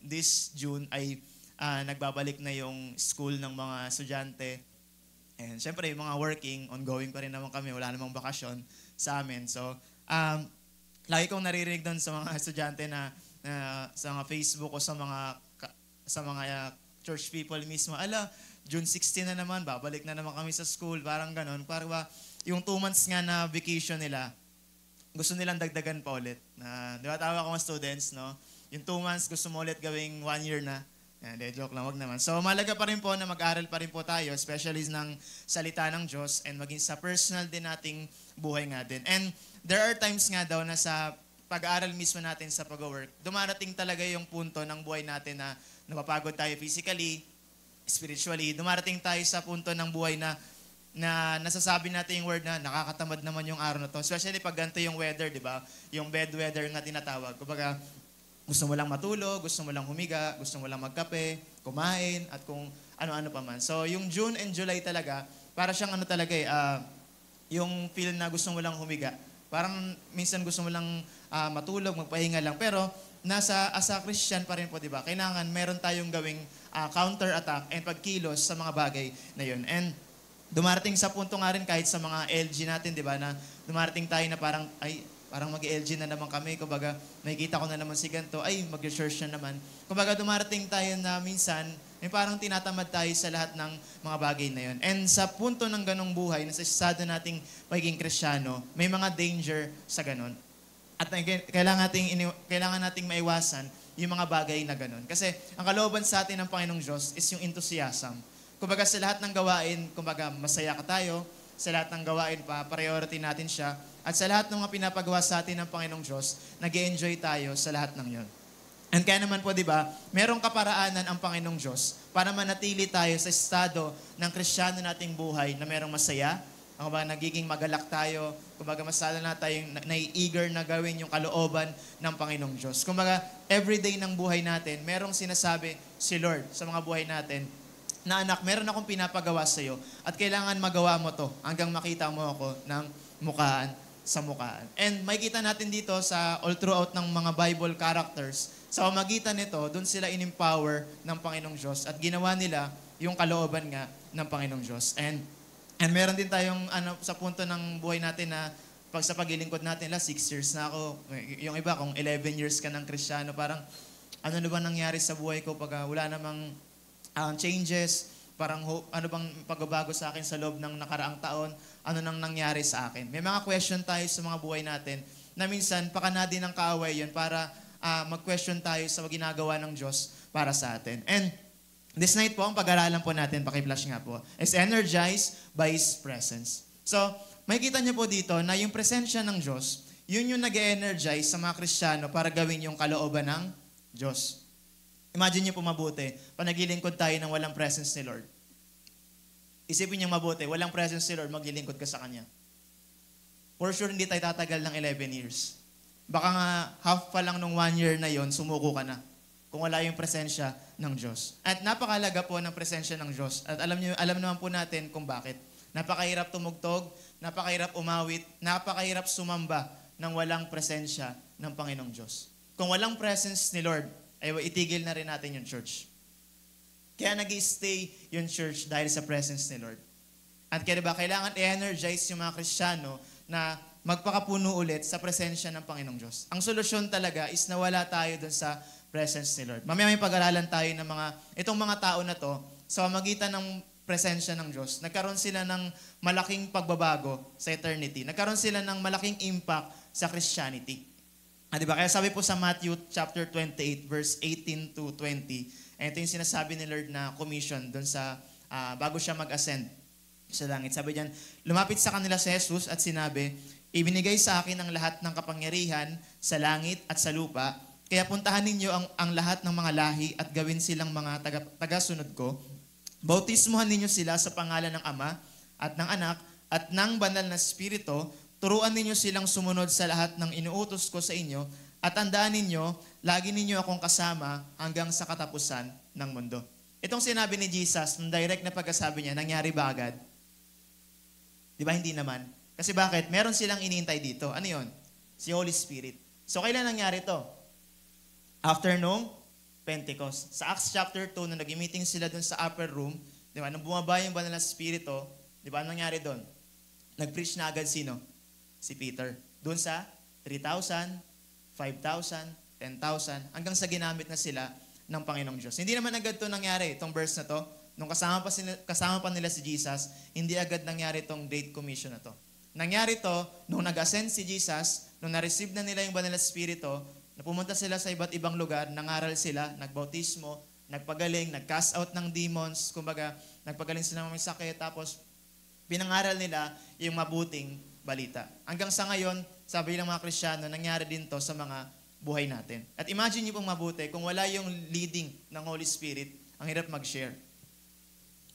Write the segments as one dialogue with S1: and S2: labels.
S1: this June ay nagbabalik na yung school ng mga estudyante. And syempre, yung mga working, ongoing pa rin naman kami. Wala namang bakasyon sa amin. So, lagi kong naririnig doon sa mga estudyante na sa mga Facebook o sa mga church people mismo, June 16 na naman, babalik na naman kami sa school, parang ganon. Parang ba, yung 2 months nga na vacation nila, gusto nilang dagdagan pa ulit. Di ba tawag ako mga students, no? Yung 2 months, gusto mo ulit gawing 1 year na. Yan, joke lang, wag naman. So, malaga pa rin po na mag-aral pa rin po tayo, especially ng salita ng Diyos and maging sa personal din nating buhay nga din. And there are times nga daw na sa pag-aaral mismo natin sa pag-work, dumarating talaga yung punto ng buhay natin na napapagod tayo physically, spiritually. Dumarating tayo sa punto ng buhay na nasasabi natin yung word na nakakatamad naman yung araw na to. Especially pag ganito yung weather, di ba? Yung bed weather nga tinatawag. Kumbaga, gusto mo lang matulog, gusto mo lang humiga, gusto mo lang magkape, kumain, at kung ano-ano pa man. So, yung June and July talaga, para siyang yung feel na gusto mo lang humiga. Parang minsan gusto mo lang matulog, magpahinga lang. Pero, as a Christian pa rin po, di ba? Kailangan meron tayong gawing counter-attack and pagkilos sa mga bagay na yun. And dumarating sa punto nga rin kahit sa mga LG natin, di ba, na dumarating tayo na parang mag-LG na naman kami. Kumbaga, nakikita ko na naman si ganito, mag-church na naman. Kumbaga, dumarating tayo na minsan, parang tinatamad tayo sa lahat ng mga bagay na yun. And sa punto ng ganong buhay, na sa estado nating magiging Kristyano, may mga danger sa ganon. At kailangan nating maiwasan yung mga bagay na ganon. Kasi ang kalooban sa atin ng Panginoong Diyos is yung enthusiasm. Kumbaga sa lahat ng gawain, masaya ka tayo. Sa lahat ng gawain priority natin siya. At sa lahat ng mga pinapagawa sa atin ng Panginoong Diyos, nag-e-enjoy tayo sa lahat ng yon. And kaya naman po, di ba, merong kaparaanan ang Panginoong Diyos para manatili tayo sa estado ng Kristiyano nating buhay na merong masaya, nagiging magalak tayo, masala na tayong nai-eager na gawin yung kalooban ng Panginoong Diyos. Everyday ng buhay natin, merong sinasabi si Lord sa mga buhay natin, na anak, meron akong pinapagawa sa iyo at kailangan magawa mo to hanggang makita mo ako ng mukhaan sa mukhaan. And makikita natin dito sa all throughout ng mga Bible characters, sa pamagitan nito, doon sila in-empower ng Panginoong Diyos at ginawa nila yung kalooban nga ng Panginoong Diyos. And meron din tayong sa punto ng buhay natin na pag sa paglilingkod natin, 6 years na ako. Yung iba, kung 11 years ka ng Kristiyano, parang ano na ba nangyari sa buhay ko pag wala namang changes, parang ano bang pagbabago sa akin sa loob ng nakaraang taon, ano nang nangyari sa akin. May mga question tayo sa mga buhay natin na minsan pakana din ng kaaway yun para mag-question tayo sa ginagawa ng Diyos para sa atin. And this night po, ang pag-aralan po natin, paki-flash nga po, is energized by His presence. So, makikita niyo po dito na yung presensya ng Diyos, yun yung nag-energize sa mga Kristiyano para gawin yung kalooban ng Diyos. Imagine niyo po mabuti, panaglilingkod tayo ng walang presence ni Lord. Isipin niyo mabuti, walang presence ni Lord, maglilingkod ka sa Kanya. For sure, hindi tayo tatagal ng 11 years. Baka nga, half pa lang nung 1 year na yon, sumuko ka na. Kung wala yung presensya ng Diyos. At napakalaga po ng presensya ng Diyos. At alam naman po natin kung bakit. Napakahirap tumugtog, napakahirap umawit, napakahirap sumamba ng walang presensya ng Panginoong Diyos. Kung walang presence ni Lord, ay itigil na rin natin yung church. Kaya nag-stay yung church dahil sa presence ni Lord. At kaya diba, kailangan i-energize yung mga Kristiyano na magpakapuno ulit sa presensya ng Panginoong Diyos. Ang solusyon talaga is nawala tayo dun sa presence ni Lord. Mamaya may pag-aralan tayo ng itong mga tao na to, sa pamagitan ng presensya ng Diyos, nagkaroon sila ng malaking pagbabago sa eternity. Nagkaroon sila ng malaking impact sa Christianity. Diba? Kaya sabi po sa Matthew chapter 28, verse 18 to 20, ito yung sinasabi ni Lord na commission dun sa, bago siya mag-ascend sa langit. Sabi diyan, lumapit sa kanila si Jesus at sinabi, ibinigay sa akin ang lahat ng kapangyarihan sa langit at sa lupa, kaya puntahan ninyo ang lahat ng mga lahi at gawin silang mga tagasunod ko. Bautismuhan ninyo sila sa pangalan ng Ama at ng Anak at ng Banal na Espiritu. Turuan ninyo silang sumunod sa lahat ng inuutos ko sa inyo at tandaan ninyo, lagi ninyo akong kasama hanggang sa katapusan ng mundo. Itong sinabi ni Jesus, nung direct na pagkasabi niya, nangyari ba agad? Di ba hindi naman? Kasi bakit? Meron silang iniintay dito. Ano yon? Si Holy Spirit. So kailan nangyari to? After nung Pentecost. Sa Acts chapter 2, nung nag-meeting sila doon sa upper room, di ba, nung bumaba yung banal na spirito, di ba, anong nangyari doon? Nag-preach na agad sino? Si Peter. Doon sa 3,000, 5,000, 10,000, hanggang sa ginamit na sila ng Panginoong Diyos. Hindi naman agad ito nangyari, itong verse na to. Nung kasama pa nila si Jesus, hindi agad nangyari itong Great Commission na to. Nangyari to, nung nag-ascend si Jesus, nung na-receive na nila yung banal na spirito, na pumunta sila sa iba't ibang lugar, nangaral sila, nagbautismo, nagpagaling, nag-cast out ng demons, kumbaga, nagpagaling sila ng may sakit, tapos pinangaral nila yung mabuting balita. Hanggang sa ngayon, sabi ng mga Kristiyano, nangyari din to sa mga buhay natin. At imagine niyo pong mabuti, kung wala yung leading ng Holy Spirit, ang hirap mag-share.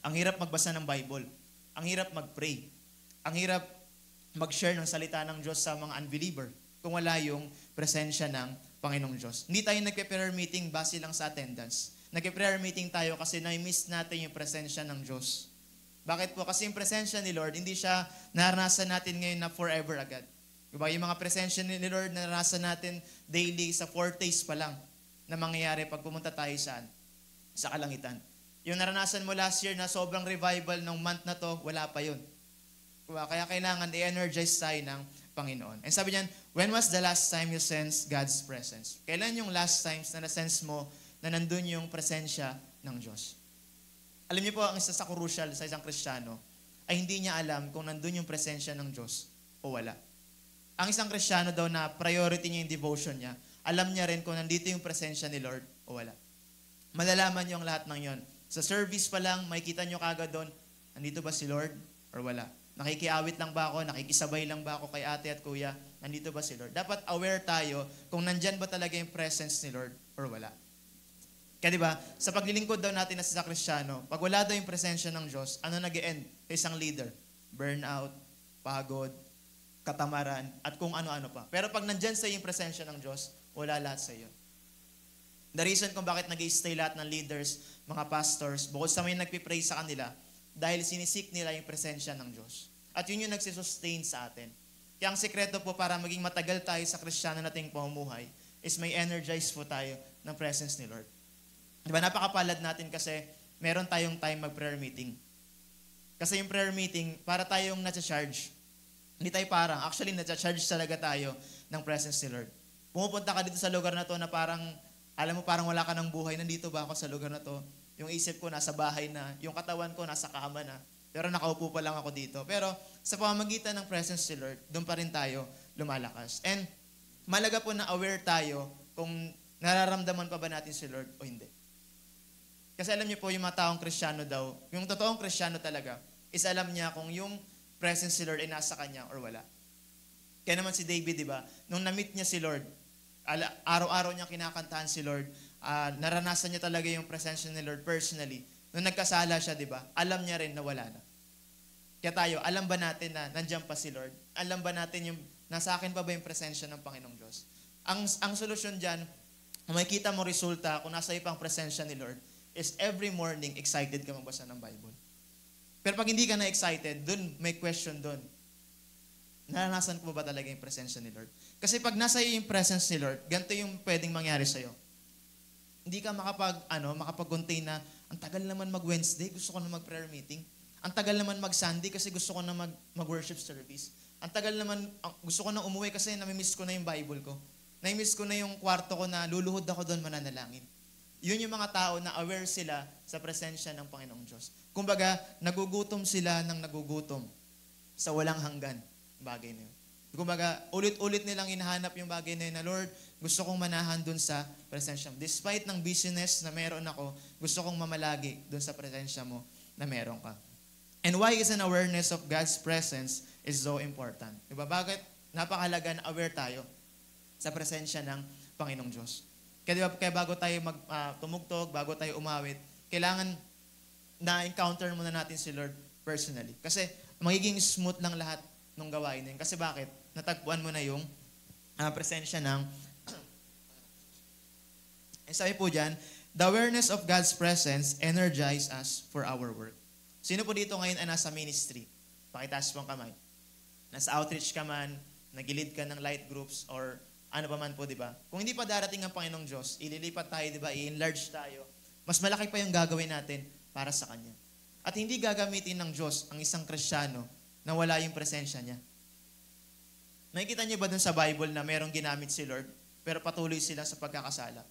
S1: Ang hirap magbasa ng Bible. Ang hirap mag-pray. Ang hirap mag-share ng salita ng Diyos sa mga unbeliever kung wala yung presensya ng Panginoong Diyos. Hindi tayo nagpe-prayer meeting base lang sa attendance. Nagpe-prayer meeting tayo kasi na-miss natin yung presensya ng Diyos. Bakit po? Kasi yung presensya ni Lord, hindi siya naranasan natin ngayon na forever agad. Diba? Yung mga presensya ni Lord, naranasan natin daily sa foretaste pa lang na mangyayari pag pumunta tayo sa kalangitan. Yung naranasan mo last year na sobrang revival ng month na to, wala pa yun. Diba? Kaya kailangan i-energize tayo ng Panginoon. And sabi niyan, when was the last time you sensed God's presence? Kailan yung last times na na-sense mo na nandun yung presensya ng Diyos? Alam niyo po, ang isa sa crucial sa isang Kristiyano ay hindi niya alam kung nandun yung presensya ng Diyos o wala. Ang isang Kristiyano daw na priority niya yung devotion niya, alam niya rin kung nandito yung presensya ni Lord o wala. Malalaman niyo ang lahat ng yon. Sa service pa lang, makikita niyo kagad doon, nandito ba si Lord or wala? Nakikiawit lang ba ako? Nakikisabay lang ba ako kay ate at kuya? Nandito ba si Lord? Dapat aware tayo kung nandyan ba talaga yung presence ni Lord or wala. Kaya diba, sa paglilingkod daw natin na sa Kristiyano, pag wala daw yung presensya ng Diyos, ano nag-e-end sa isang leader? Burnout, pagod, katamaran, at kung ano-ano pa. Pero pag nandyan sa yung presensya ng Diyos, wala lahat sa iyo. The reason kung bakit nag-i-stay lahat ng leaders, mga pastors, bukod sa may nagpipray sa kanila, dahil sinisik nila yung presensya ng Diyos. At yun yung nagsisustain sa atin. Kaya ang sekreto po para maging matagal tayo sa Kristiyano nating pamumuhay is may energize po tayo ng presence ni Lord. Diba, napakapalad natin kasi meron tayong time mag-prayer meeting. Kasi yung prayer meeting, para tayong nasa-charge. Hindi tayo parang, actually nasa-charge talaga tayo ng presence ni Lord. Pumupunta ka dito sa lugar na to na parang, alam mo parang wala ka ng buhay, nandito ba ako sa lugar na to? Yung isip ko nasa bahay na, yung katawan ko nasa kama na, pero nakaupo pa lang ako dito. Pero sa pamamagitan ng presence ni Lord, doon pa rin tayo lumalakas. And malaga po na aware tayo kung nararamdaman pa ba natin si Lord o hindi. Kasi alam niyo po, yung mga taong Kristiyano daw, yung totoong Kristiyano talaga, is alam niya kung yung presence ni Lord ay nasa kanya or wala. Kaya naman si David, di ba, nung na-meet niya si Lord, araw-araw niya kinakantahan si Lord, naranasan niya talaga yung presensya ni Lord personally. Nung nagkasala siya, di ba, alam niya rin na wala na. Kaya tayo, alam ba natin na nandiyan pa si Lord? Alam ba natin yung, nasa akin pa ba yung presensya ng Panginoong Diyos? Ang solusyon dyan, kung makikita mo resulta, kung nasa iyo pang presensya ni Lord, is every morning excited ka magbasa ng Bible. Pero pag hindi ka na excited, dun may question dun. Naranasan ko ba talaga yung presensya ni Lord? Kasi pag nasa iyo yung presence ni Lord, ganito yung pwedeng mangyari sa'yo. Hindi ka makapag-contain na, ang tagal naman mag-Wednesday, gusto ko na mag-prayer meeting. Ang tagal naman mag-Sunday kasi gusto ko na mag-worship service. Ang tagal naman, gusto ko na umuwi kasi namimiss ko na yung Bible ko. Namimiss ko na yung kwarto ko na luluhod ako doon mananalangin. Yun yung mga tao na aware sila sa presensya ng Panginoong Diyos. Kumbaga, nagugutom sila ng nagugutom sa walang hanggan bagay na yun. Kumbaga, ulit-ulit nilang hinahanap yung bagay na yun na, Lord, gusto kong manahan dun sa presensya mo. Despite ng busyness na meron ako, gusto kong mamalagi dun sa presensya mo na meron ka. And why is an awareness of God's presence is so important? Diba? Bakit napakahalaga na aware tayo sa presensya ng Panginoong Diyos? Kaya, diba, kaya bago tayo tumugtog, bago tayo umawit, kailangan na-encounter muna natin si Lord personally. Kasi magiging smooth lang lahat ng gawain na yun. Kasi bakit? Natagpuan mo na yung presensya ng sabi po dyan, the awareness of God's presence energize us for our work. Sino po dito ngayon ay nasa ministry? Pakitaas po ang kamay. Nasa outreach ka man, nagilid ka ng light groups, or ano pa man po, di ba? Kung hindi pa darating ang Panginoong Diyos, ililipat tayo, di ba? I-enlarge tayo. Mas malaki pa yung gagawin natin para sa Kanya. At hindi gagamitin ng Diyos ang isang Kristiyano na wala yung presensya niya. Nakikita niyo ba dun sa Bible na merong ginamit si Lord, pero patuloy sila sa pagkakasala?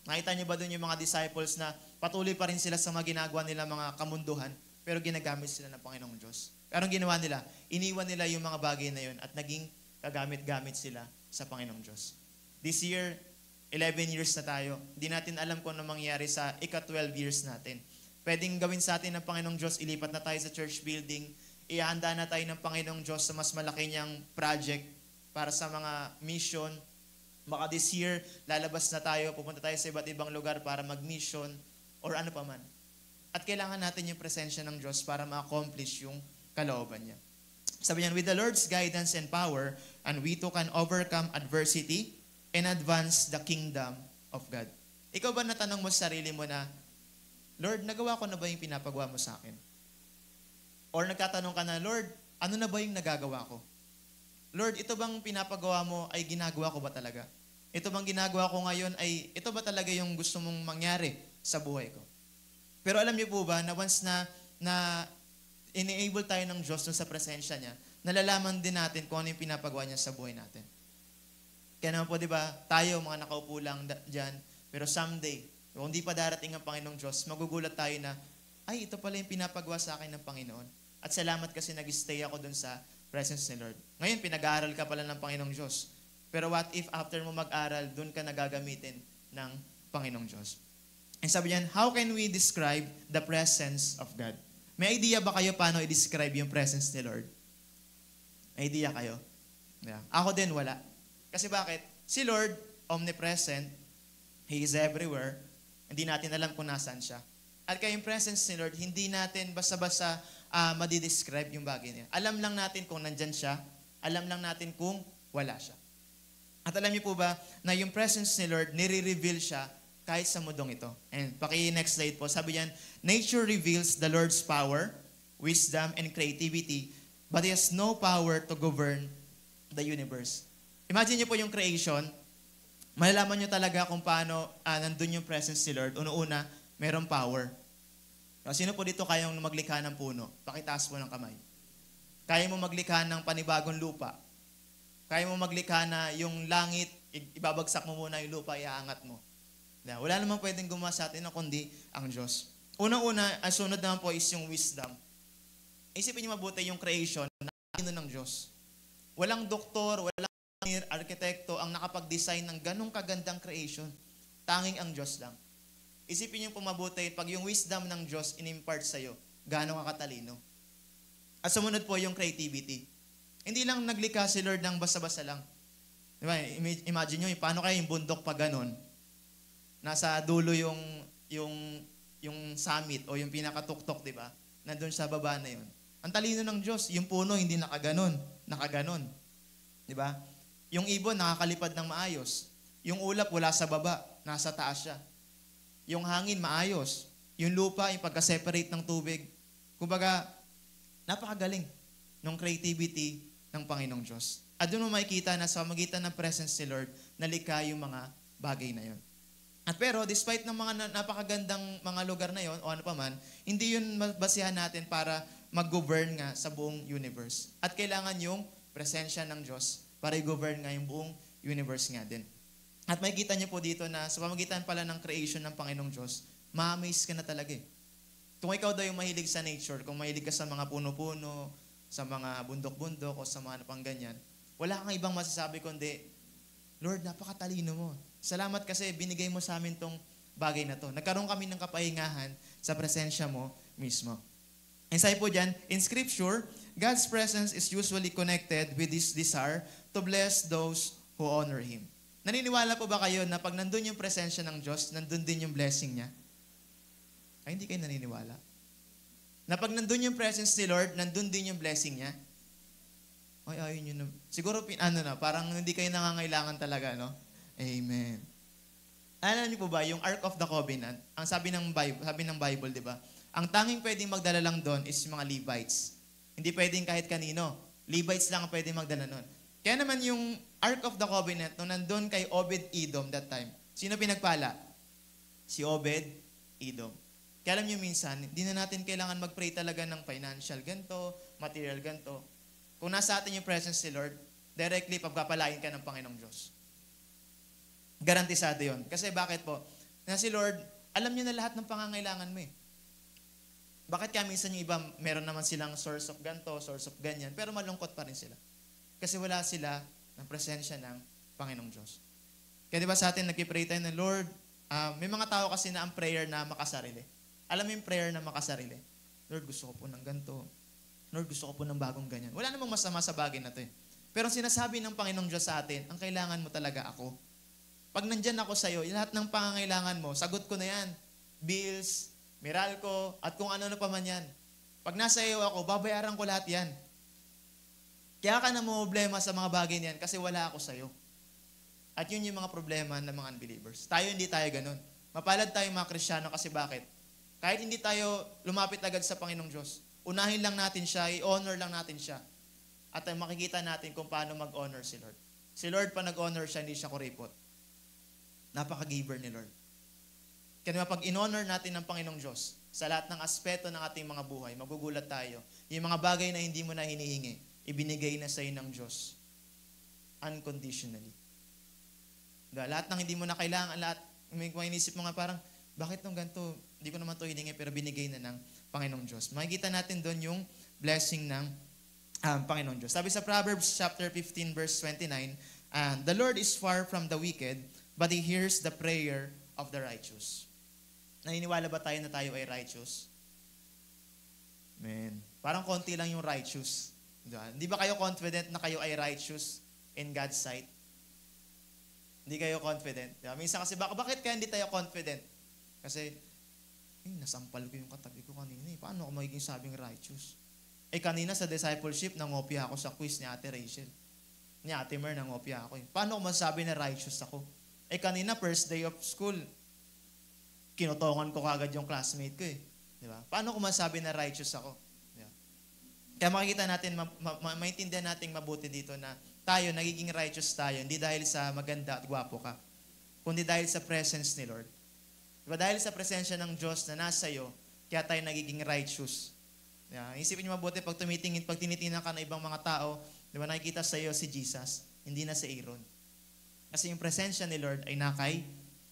S1: Nakita niyo ba dun yung mga disciples na patuloy pa rin sila sa mga ginagawa nila mga kamunduhan, pero ginagamit sila ng Panginoong Diyos? Pero ang ginawa nila, iniwan nila yung mga bagay na yun at naging kagamit-gamit sila sa Panginoong Diyos. This year, 11 years na tayo. Hindi natin alam kung ano mangyayari sa ika-12 years natin. Pwedeng gawin sa atin ng Panginoong Diyos, ilipat na tayo sa church building, ihanda na tayo ng Panginoong Diyos sa mas malaki niyang project para sa mga mission. Baka this year, lalabas na tayo, pupunta tayo sa iba't ibang lugar para mag-mission or ano pa man. At kailangan natin yung presensya ng Diyos para ma-accomplish yung kalooban niya. Sabi niyan, with the Lord's guidance and power, and we too can overcome adversity and advance the kingdom of God. Ikaw ba natanong mo sa sarili mo na, Lord, nagawa ko na ba yung pinapagawa mo sa akin? Or nagtatanong ka na, Lord, ano na ba yung nagagawa ko? Lord, ito bang pinapagawa mo ay ginagawa ko ba talaga? Ito bang ginagawa ko ngayon ay, ito ba talaga yung gusto mong mangyari sa buhay ko? Pero alam niyo po ba na once na enable tayo ng Diyos dun sa presensya niya, nalalaman din natin kung ano yung pinapagawa niya sa buhay natin. Kaya naman po, di ba, tayo mga nakaupo lang dyan, pero someday, kung hindi pa darating ang Panginoong Diyos, magugulat tayo na, ay, ito pala yung pinapagawa sa akin ng Panginoon. At salamat kasi nag-stay ako dun sa presence ni Lord. Ngayon, pinag-aaral ka pala ng Panginoong Diyos. Pero what if after mo mag-aral, dun ka nagagamitin ng Panginoong Diyos? And sabi niyan, how can we describe the presence of God? May idea ba kayo paano i-describe yung presence ni Lord? May idea kayo? Yeah. Ako din, wala. Kasi bakit? Si Lord, omnipresent, He is everywhere, hindi natin alam kung nasaan siya. At kaya yung presence ni Lord, hindi natin basta-basta madidescribe yung bagay niya. Alam lang natin kung nandyan siya, alam lang natin kung wala siya. At alam niyo po ba na yung presence ni Lord, nire-reveal siya kahit sa mundong ito. And paki-next slide po, sabi niyan, nature reveals the Lord's power, wisdom, and creativity, but He has no power to govern the universe. Imagine niyo po yung creation, malalaman niyo talaga kung paano nandun yung presence ni Lord. Una-una, merong power. Sino po dito kayang maglikha ng puno? Pakitaas mo ng kamay. Kaya mo maglikha ng panibagong lupa. Kaya mo maglikha na yung langit, ibabagsak mo muna yung lupa, iaangat mo. Wala namang pwedeng gumawa sa atin kundi ang Diyos. Unang-una, ang sunod naman po is yung wisdom. Isipin niyo mabuti yung creation na ng Diyos. Walang doktor, walang arkitekto ang nakapag-design ng ganong kagandang creation. Tanging ang Diyos lang. Isipin niyo po mabuti, pag yung wisdom ng Diyos in-impart sa'yo, gaano ka katalino. At sumunod po yung creativity. Hindi lang naglikha si Lord ng basta-basta lang. Diba? Imagine nyo, paano kaya yung bundok pa ganon? Nasa dulo yung summit o yung pinakatuktok, di ba? Nandun sa baba na yun. Ang talino ng Diyos, yung puno hindi nakaganon. Di ba? Yung ibon nakakalipad ng maayos. Yung ulap wala sa baba, nasa taas siya. Yung hangin maayos. Yung lupa, yung pagka-separate ng tubig. Kumbaga, napakagaling ng creativity ng Panginoong Diyos. At doon mo makikita na sa magitan ng presence ni Lord, nalikha yung mga bagay na yun. At pero, despite ng mga napakagandang mga lugar na yon o ano pa man, hindi yun basihan natin para mag-govern nga sa buong universe. At kailangan yung presensya ng Diyos para i-govern nga yung buong universe nga din. At makikita niyo po dito na sa pamagitan pala ng creation ng Panginoong Diyos, ma-amaze ka na talaga eh. Kung ikaw daw yung mahilig sa nature, kung mahilig ka sa mga puno-puno, sa mga bundok-bundok o sa mga pang ganyan, wala kang ibang masasabi kundi, Lord, napakatalino mo. Salamat kasi binigay mo sa amin tong bagay na to. Nagkaroon kami ng kapahingahan sa presensya mo mismo. And sabi po dyan, in Scripture, God's presence is usually connected with His desire to bless those who honor Him. Naniniwala po ba kayo na pag nandun yung presensya ng Diyos, nandun din yung blessing niya? Ay, hindi kayo naniniwala. Na pag nandun yung presence ni Lord, nandun din yung blessing niya? Ay, ayun yun. Siguro, parang hindi kayo nangangailangan talaga, no? Amen. Alam niyo po ba, yung Ark of the Covenant, ang sabi ng Bible, di ba? Ang tanging pwedeng magdala lang doon is yung mga Levites. Hindi pwedeng kahit kanino. Levites lang ang pwedeng magdala nun. Kaya naman yung Ark of the Covenant, nung nandun kay Obed-Edom that time, sino pinagpala? Si Obed-Edom. Kaya alam nyo minsan, hindi na natin kailangan mag-pray talaga ng financial ganto, material ganto. Kung nasa atin yung presence ni Lord, directly pagpapalain ka ng Panginoong Diyos. Garantisado yon. Kasi bakit po? Na si Lord, alam niyo na lahat ng pangangailangan mo eh. Bakit kaya minsan yung iba, meron naman silang source of ganto, source of ganyan, pero malungkot pa rin sila. Kasi wala sila ng presensya ng Panginoong Diyos. Kaya di ba sa atin, nagkipray tayo na, Lord, may mga tao kasi na ang prayer na makasarili. Alam mo yung prayer na makasarili? Lord, gusto ko po ng ganito. Lord, gusto ko po ng bagong ganyan. Wala namang masama sa bagay na to eh. Pero sinasabi ng Panginoong Diyos sa atin, ang kailangan mo talaga ako. Pag nandyan ako sa'yo, lahat ng pangangailangan mo, sagot ko na yan. Bills, Meralco, at kung ano na pa man yan. Pag nasa iyo ako, babayaran ko lahat yan. Kaya ka na problema sa mga bagay niyan kasi wala ako sa'yo. At yun yung mga problema ng mga unbelievers. Tayo hindi tayo ganun. Mapalad tayo mga Kristiyano kasi bakit? Kahit hindi tayo lumapit agad sa Panginoong Diyos, unahin lang natin siya, i-honor lang natin siya. At makikita natin kung paano mag-honor si Lord. Si Lord pa nag-honor siya, hindi siya kuripot. Napaka-giver ni Lord. Kaya pag in-honor natin ng Panginoong Diyos sa lahat ng aspeto ng ating mga buhay, magugulat tayo. Yung mga bagay na hindi mo na hinihingi, ibinigay na sa iyo ng Diyos. Unconditionally. Lahat ng hindi mo na kailangan, lahat, may inisip mo nga parang, bakit nung ganito, hindi ko naman ito hiningi, pero binigay na ng Panginoong Diyos. Makikita natin doon yung blessing ng Panginoong Diyos. Sabi sa Proverbs chapter 15 verse 29, the Lord is far from the wicked, but He hears the prayer of the righteous. Naniniwala ba tayo na tayo ay righteous? Amen. Parang konti lang yung righteous. Hindi ba kayo confident na kayo ay righteous in God's sight? Hindi kayo confident. Diba? Minsan kasi, bakit kaya hindi tayo confident? Kasi, nasampal ko yung katabi ko kanina. Paano ako magiging sabing righteous? Kanina sa discipleship, nangopya ako sa quiz ni Ate Rachel. Ni Ate Mer, nangopya ako. Paano ako masabi na righteous ako? Kanina, first day of school, kinutongan ko kagad yung classmate ko eh. Diba? Paano ko masabi na righteous ako? Diba? Kaya makikita natin, maintindihan natin mabuti dito na tayo, nagiging righteous tayo, hindi dahil sa maganda at gwapo ka, kundi dahil sa presence ni Lord. Diba? Dahil sa presensya ng Diyos na nasa iyo, kaya tayo nagiging righteous. Diba? Isipin niyo mabuti, pag tinitingnan ka ng ibang mga tao, diba, nakikita sa iyo si Jesus, hindi na si Aaron. Kasi yung presensya ni Lord ay nakay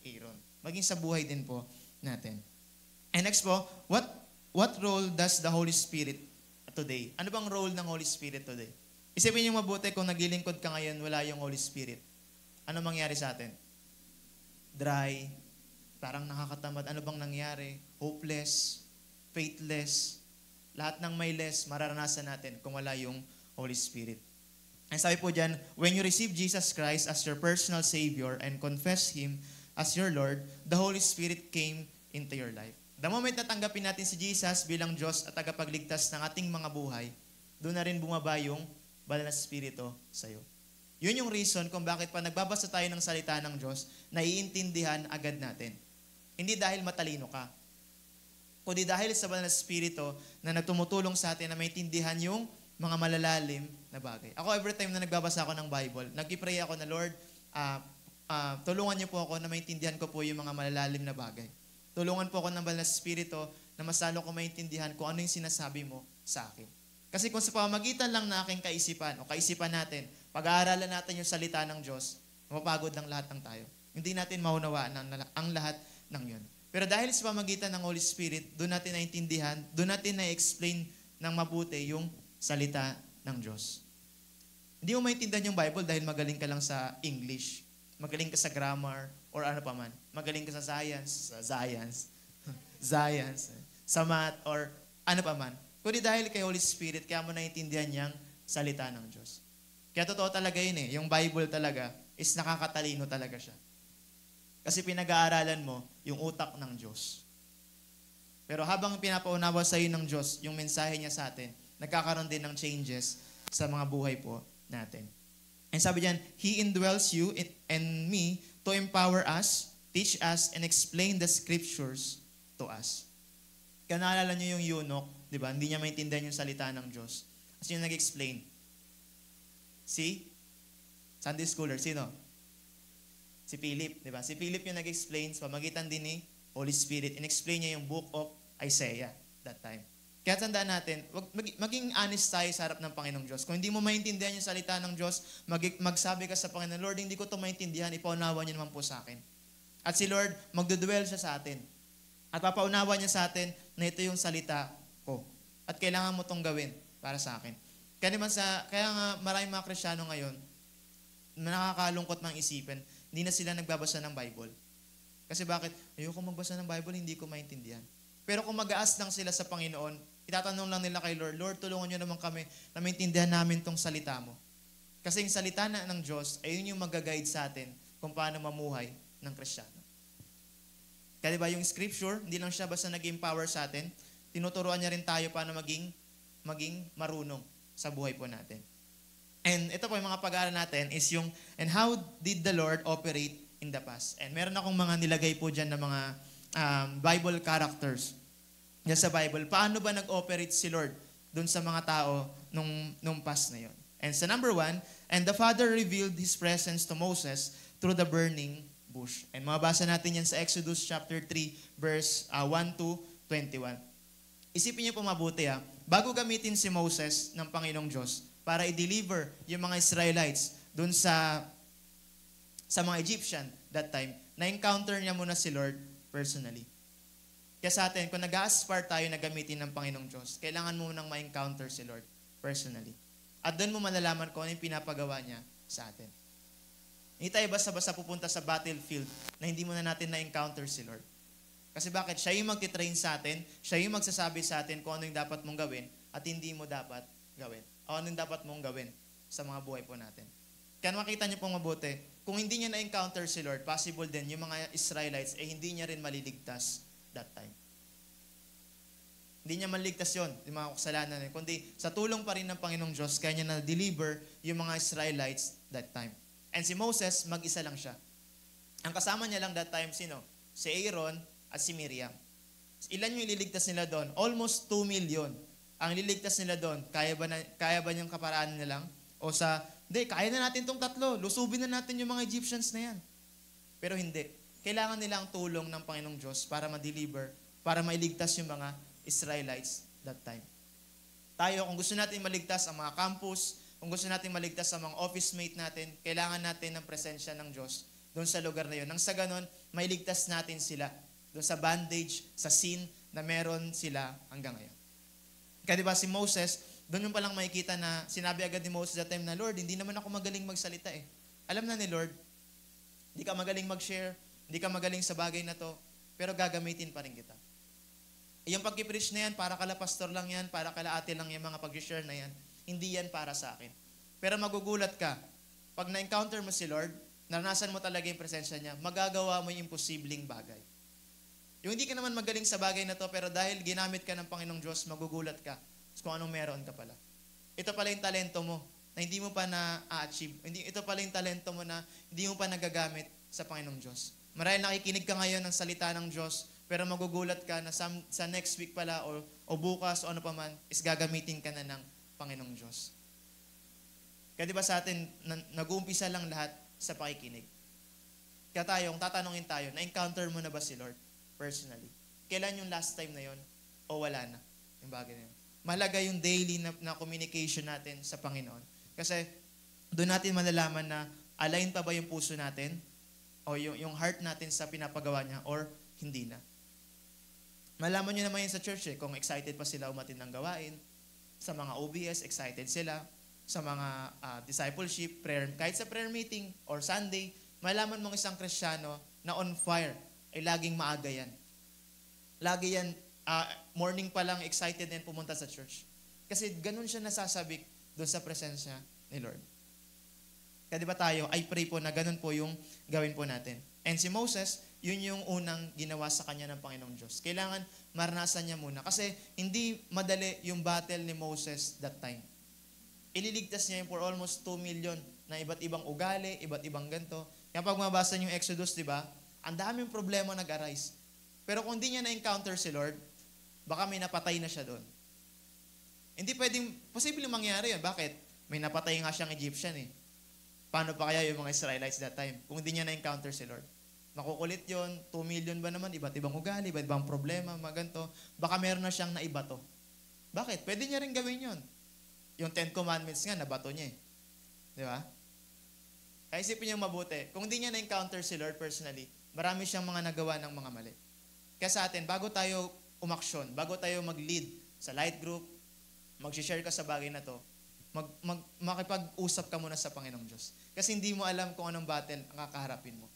S1: Aaron. Maging sa buhay din po natin. And next po, what role does the Holy Spirit today? Ano bang role ng Holy Spirit today? Isipin niyo mabuti kung naglilingkod ka ngayon, wala yung Holy Spirit. Ano mangyari sa atin? Dry, parang nakakatamad. Ano bang nangyari? Hopeless, faithless. Lahat ng may less, mararanasan natin kung wala yung Holy Spirit. And sabi po dyan, when you receive Jesus Christ as your personal Savior and confess Him as your Lord, the Holy Spirit came into your life. The moment na tanggapin natin si Jesus bilang Diyos at tagapagligtas ng ating mga buhay, doon na rin bumaba yung Banal na Espiritu sa iyo. Yun yung reason kung bakit pa nagbabasa tayo ng salita ng Diyos, naiintindihan agad natin. Hindi dahil matalino ka, kundi dahil sa Banal na Espiritu na nagtumutulong sa atin na maintindihan yung mga malalalim na bagay. Ako, every time na nagbabasa ako ng Bible, nag-pray ako na, Lord, tulungan niyo po ako na maintindihan ko po yung mga malalalim na bagay. Tulungan po ako ng Banal na Espiritu na mas lalo ko maintindihan kung ano yung sinasabi mo sa akin. Kasi kung sa pamamagitan lang na aking kaisipan o kaisipan natin, pag-aaralan natin yung salita ng Diyos, mapapagod lang lahat ng tayo. Hindi natin maunawaan ang lahat ng yun. Pero dahil sa pamamagitan ng Holy Spirit, doon natin naintindihan, doon natin na-explain ng mabuti yung salita ng Diyos. Hindi mo maintindihan yung Bible dahil magaling ka lang sa English, magaling ka sa grammar, or ano pa man. Magaling ka sa science, sa math, or ano pa man. Kundi dahil kay Holy Spirit, kaya mo naintindihan niyang salita ng Diyos. Kaya totoo talaga yun eh. Yung Bible talaga is nakakatalino talaga siya. Kasi pinag-aaralan mo yung utak ng Diyos. Pero habang pinapaunawa sa iyo ng Diyos, yung mensahe niya sa atin, nagkakaroon din ng changes sa mga buhay po natin. And sabi diyan, He indwells you and me to empower us, teach us, and explain the scriptures to us. Kaya naalala niyo yung eunuch, di ba? Hindi niya maintindihan yung salita ng Diyos. Kasi yung nag-explain. See? Sunday schooler, sino? Si Philip, di ba? Si Philip yung nag-explain sa pamagitan din ni Holy Spirit. In-explain niya yung book of Isaiah that time. Kaya tandaan natin, maging honest tayo sa harap ng Panginoong Diyos. Kung hindi mo maintindihan yung salita ng Diyos, magsabi ka sa Panginoon, Lord, hindi ko ito maintindihan, ipaunawa niyo naman po sa akin. At si Lord, magdudwell siya sa atin. At papaunawa niya sa atin na ito yung salita ko. At kailangan mo itong gawin para sa akin. Kaya nga maraming mga Kristiyano ngayon, nakakalungkot mang isipin, hindi na sila nagbabasa ng Bible. Kasi bakit? Ayoko magbasa ng Bible, hindi ko maintindihan. Pero kung mag-aas lang sila sa Panginoon, itatanong lang nila kay Lord, Lord, tulungan niyo naman kami na maintindihan namin tong salita mo. Kasi yung salita na ng Diyos, ay yun yung mag-guide sa atin kung paano mamuhay ng Kristiyano. Kaya diba yung scripture, hindi lang siya basta nag-empower sa atin, tinuturuan niya rin tayo paano maging marunong sa buhay po natin. And ito po yung mga pag-aaral natin is yung, and how did the Lord operate in the past? And meron akong mga nilagay po dyan na mga Bible characters yan sa Bible. Paano ba nag-operate si Lord dun sa mga tao nung past na yun? And sa number 1, and the Father revealed His presence to Moses through the burning bush. And mabasa natin yan sa Exodus chapter 3, verse 1 to 21. Isipin niyo po mabuti bago gamitin si Moses ng Panginoong Diyos para i-deliver yung mga Israelites dun sa mga Egyptian that time, na-encounter niya muna si Lord personally. Kaya sa atin, kung nag-aspire tayo na gamitin ng Panginoong Diyos, kailangan mo nang ma-encounter si Lord personally. At doon mo malalaman kung ano yung pinapagawa niya sa atin. Hindi tayo basta-basta pupunta sa battlefield na hindi mo na natin na-encounter si Lord. Kasi bakit? Siya yung magtitrain sa atin, siya yung magsasabi sa atin kung ano yung dapat mong gawin at hindi mo dapat gawin. O ano yung dapat mong gawin sa mga buhay po natin. Kaya makita niyo pong mabuti, kung hindi niya na-encounter si Lord, possible din yung mga Israelites hindi niya rin maliligtas that time. Hindi niya maliligtas yun, yung mga kasalanan niya, kundi sa tulong pa rin ng Panginoong Diyos, kaya niya na-deliver yung mga Israelites that time. And si Moses, mag-isa lang siya. Ang kasama niya lang that time, sino? Si Aaron at si Miriam. Ilan yung ililigtas nila doon? Almost 2 million. Ang ililigtas nila doon, kaya ba niyang kaparaanan na lang? O kaya na natin tong tatlo. Lusubin na natin yung mga Egyptians na yan. Pero hindi. Kailangan nila ang tulong ng Panginoong Diyos para ma-deliver, para mailigtas yung mga Israelites that time. Tayo, kung gusto natin maligtas ang mga campus, kung gusto natin maligtas ang mga office mate natin, kailangan natin ng presensya ng Diyos doon sa lugar na yun. Nang sa ganon, mailigtas natin sila doon sa bandage, sa sin na meron sila hanggang ngayon. Kaya diba si Moses, doon yung palang makikita na sinabi agad ni Moses that time na, Lord, hindi naman ako magaling magsalita eh. Alam na ni Lord, hindi ka magaling mag-share, hindi ka magaling sa bagay na to, pero gagamitin pa rin kita. Yung pag-preach na yan, para kala pastor lang yan, para kala ate lang yung mga pag-share na yan, hindi yan para sa akin. Pero magugulat ka, pag na-encounter mo si Lord, naranasan mo talaga yung presensya niya, magagawa mo yung imposibleng bagay. Yung hindi ka naman magaling sa bagay na to, pero dahil ginamit ka ng Panginoong Diyos, magugulat ka kung anong meron ka pala. Ito pala yung talento mo na hindi mo pa na-achieve. Ito pala yung talento mo na hindi mo pa nagagamit sa Panginoong Diyos. Marahil nakikinig ka ngayon ng salita ng Diyos, pero magugulat ka na sa next week pala o bukas o ano pa man, is gagamitin ka na ng Panginoong Diyos. Kaya di ba sa atin, nag-uumpisa lang lahat sa pakikinig. Kaya tayo, kung tatanungin tayo, na-encounter mo na ba si Lord personally? Kailan yung last time na yon o wala na yung bagay na yun? Mahalaga yung daily na communication natin sa Panginoon. Kasi doon natin malalaman na align pa ba yung puso natin o yung heart natin sa pinapagawa niya or hindi na. Malaman nyo naman yun sa church kung excited pa sila umatin ng gawain. Sa mga OBS, excited sila. Sa mga discipleship, prayer, kahit sa prayer meeting or Sunday, malaman mong isang Kristiyano na on fire ay laging maaga yan. Lagi yan, morning pa lang excited din pumunta sa church. Kasi ganun siya nasasabik doon sa presensya ni Lord. Kaya di ba tayo, I pray po na ganun po yung gawin po natin. And si Moses, yun yung unang ginawa sa kanya ng Panginoong Diyos. Kailangan maranasan niya muna. Kasi hindi madali yung battle ni Moses that time. Ililigtas niya for almost 2 million na iba't ibang ugali, iba't ibang ganto. Kaya pag mabasa niyo yung Exodus, di ba? Ang daming problema nag-arise. Pero kung hindi niya na-encounter si Lord, baka may napatay na siya doon. Hindi pwedeng, posibleng mangyari yun. Bakit? May napatay nga siyang Egyptian eh. Paano pa kaya yung mga Israelites that time kung hindi niya na-encounter si Lord? Makukulit yon, 2 million ba naman, iba't ibang ugali, iba't ibang problema, mga ganito. Baka meron na siyang naibato. Bakit? Pwede niya rin gawin yon. Yung 10 Commandments nga, nabato niya eh. Di ba? Kaya isipin niyo mabuti, kung hindi niya na-encounter si Lord personally, marami siyang mga nagawa ng mga mali. Kaya sa atin, bago tayo umaksyon, bago tayo mag-lead sa light group, mag-share ka sa bagay na to, makipag-usap ka muna sa Panginoong Diyos. Kasi hindi mo alam kung anong battle ang kakaharapin mo.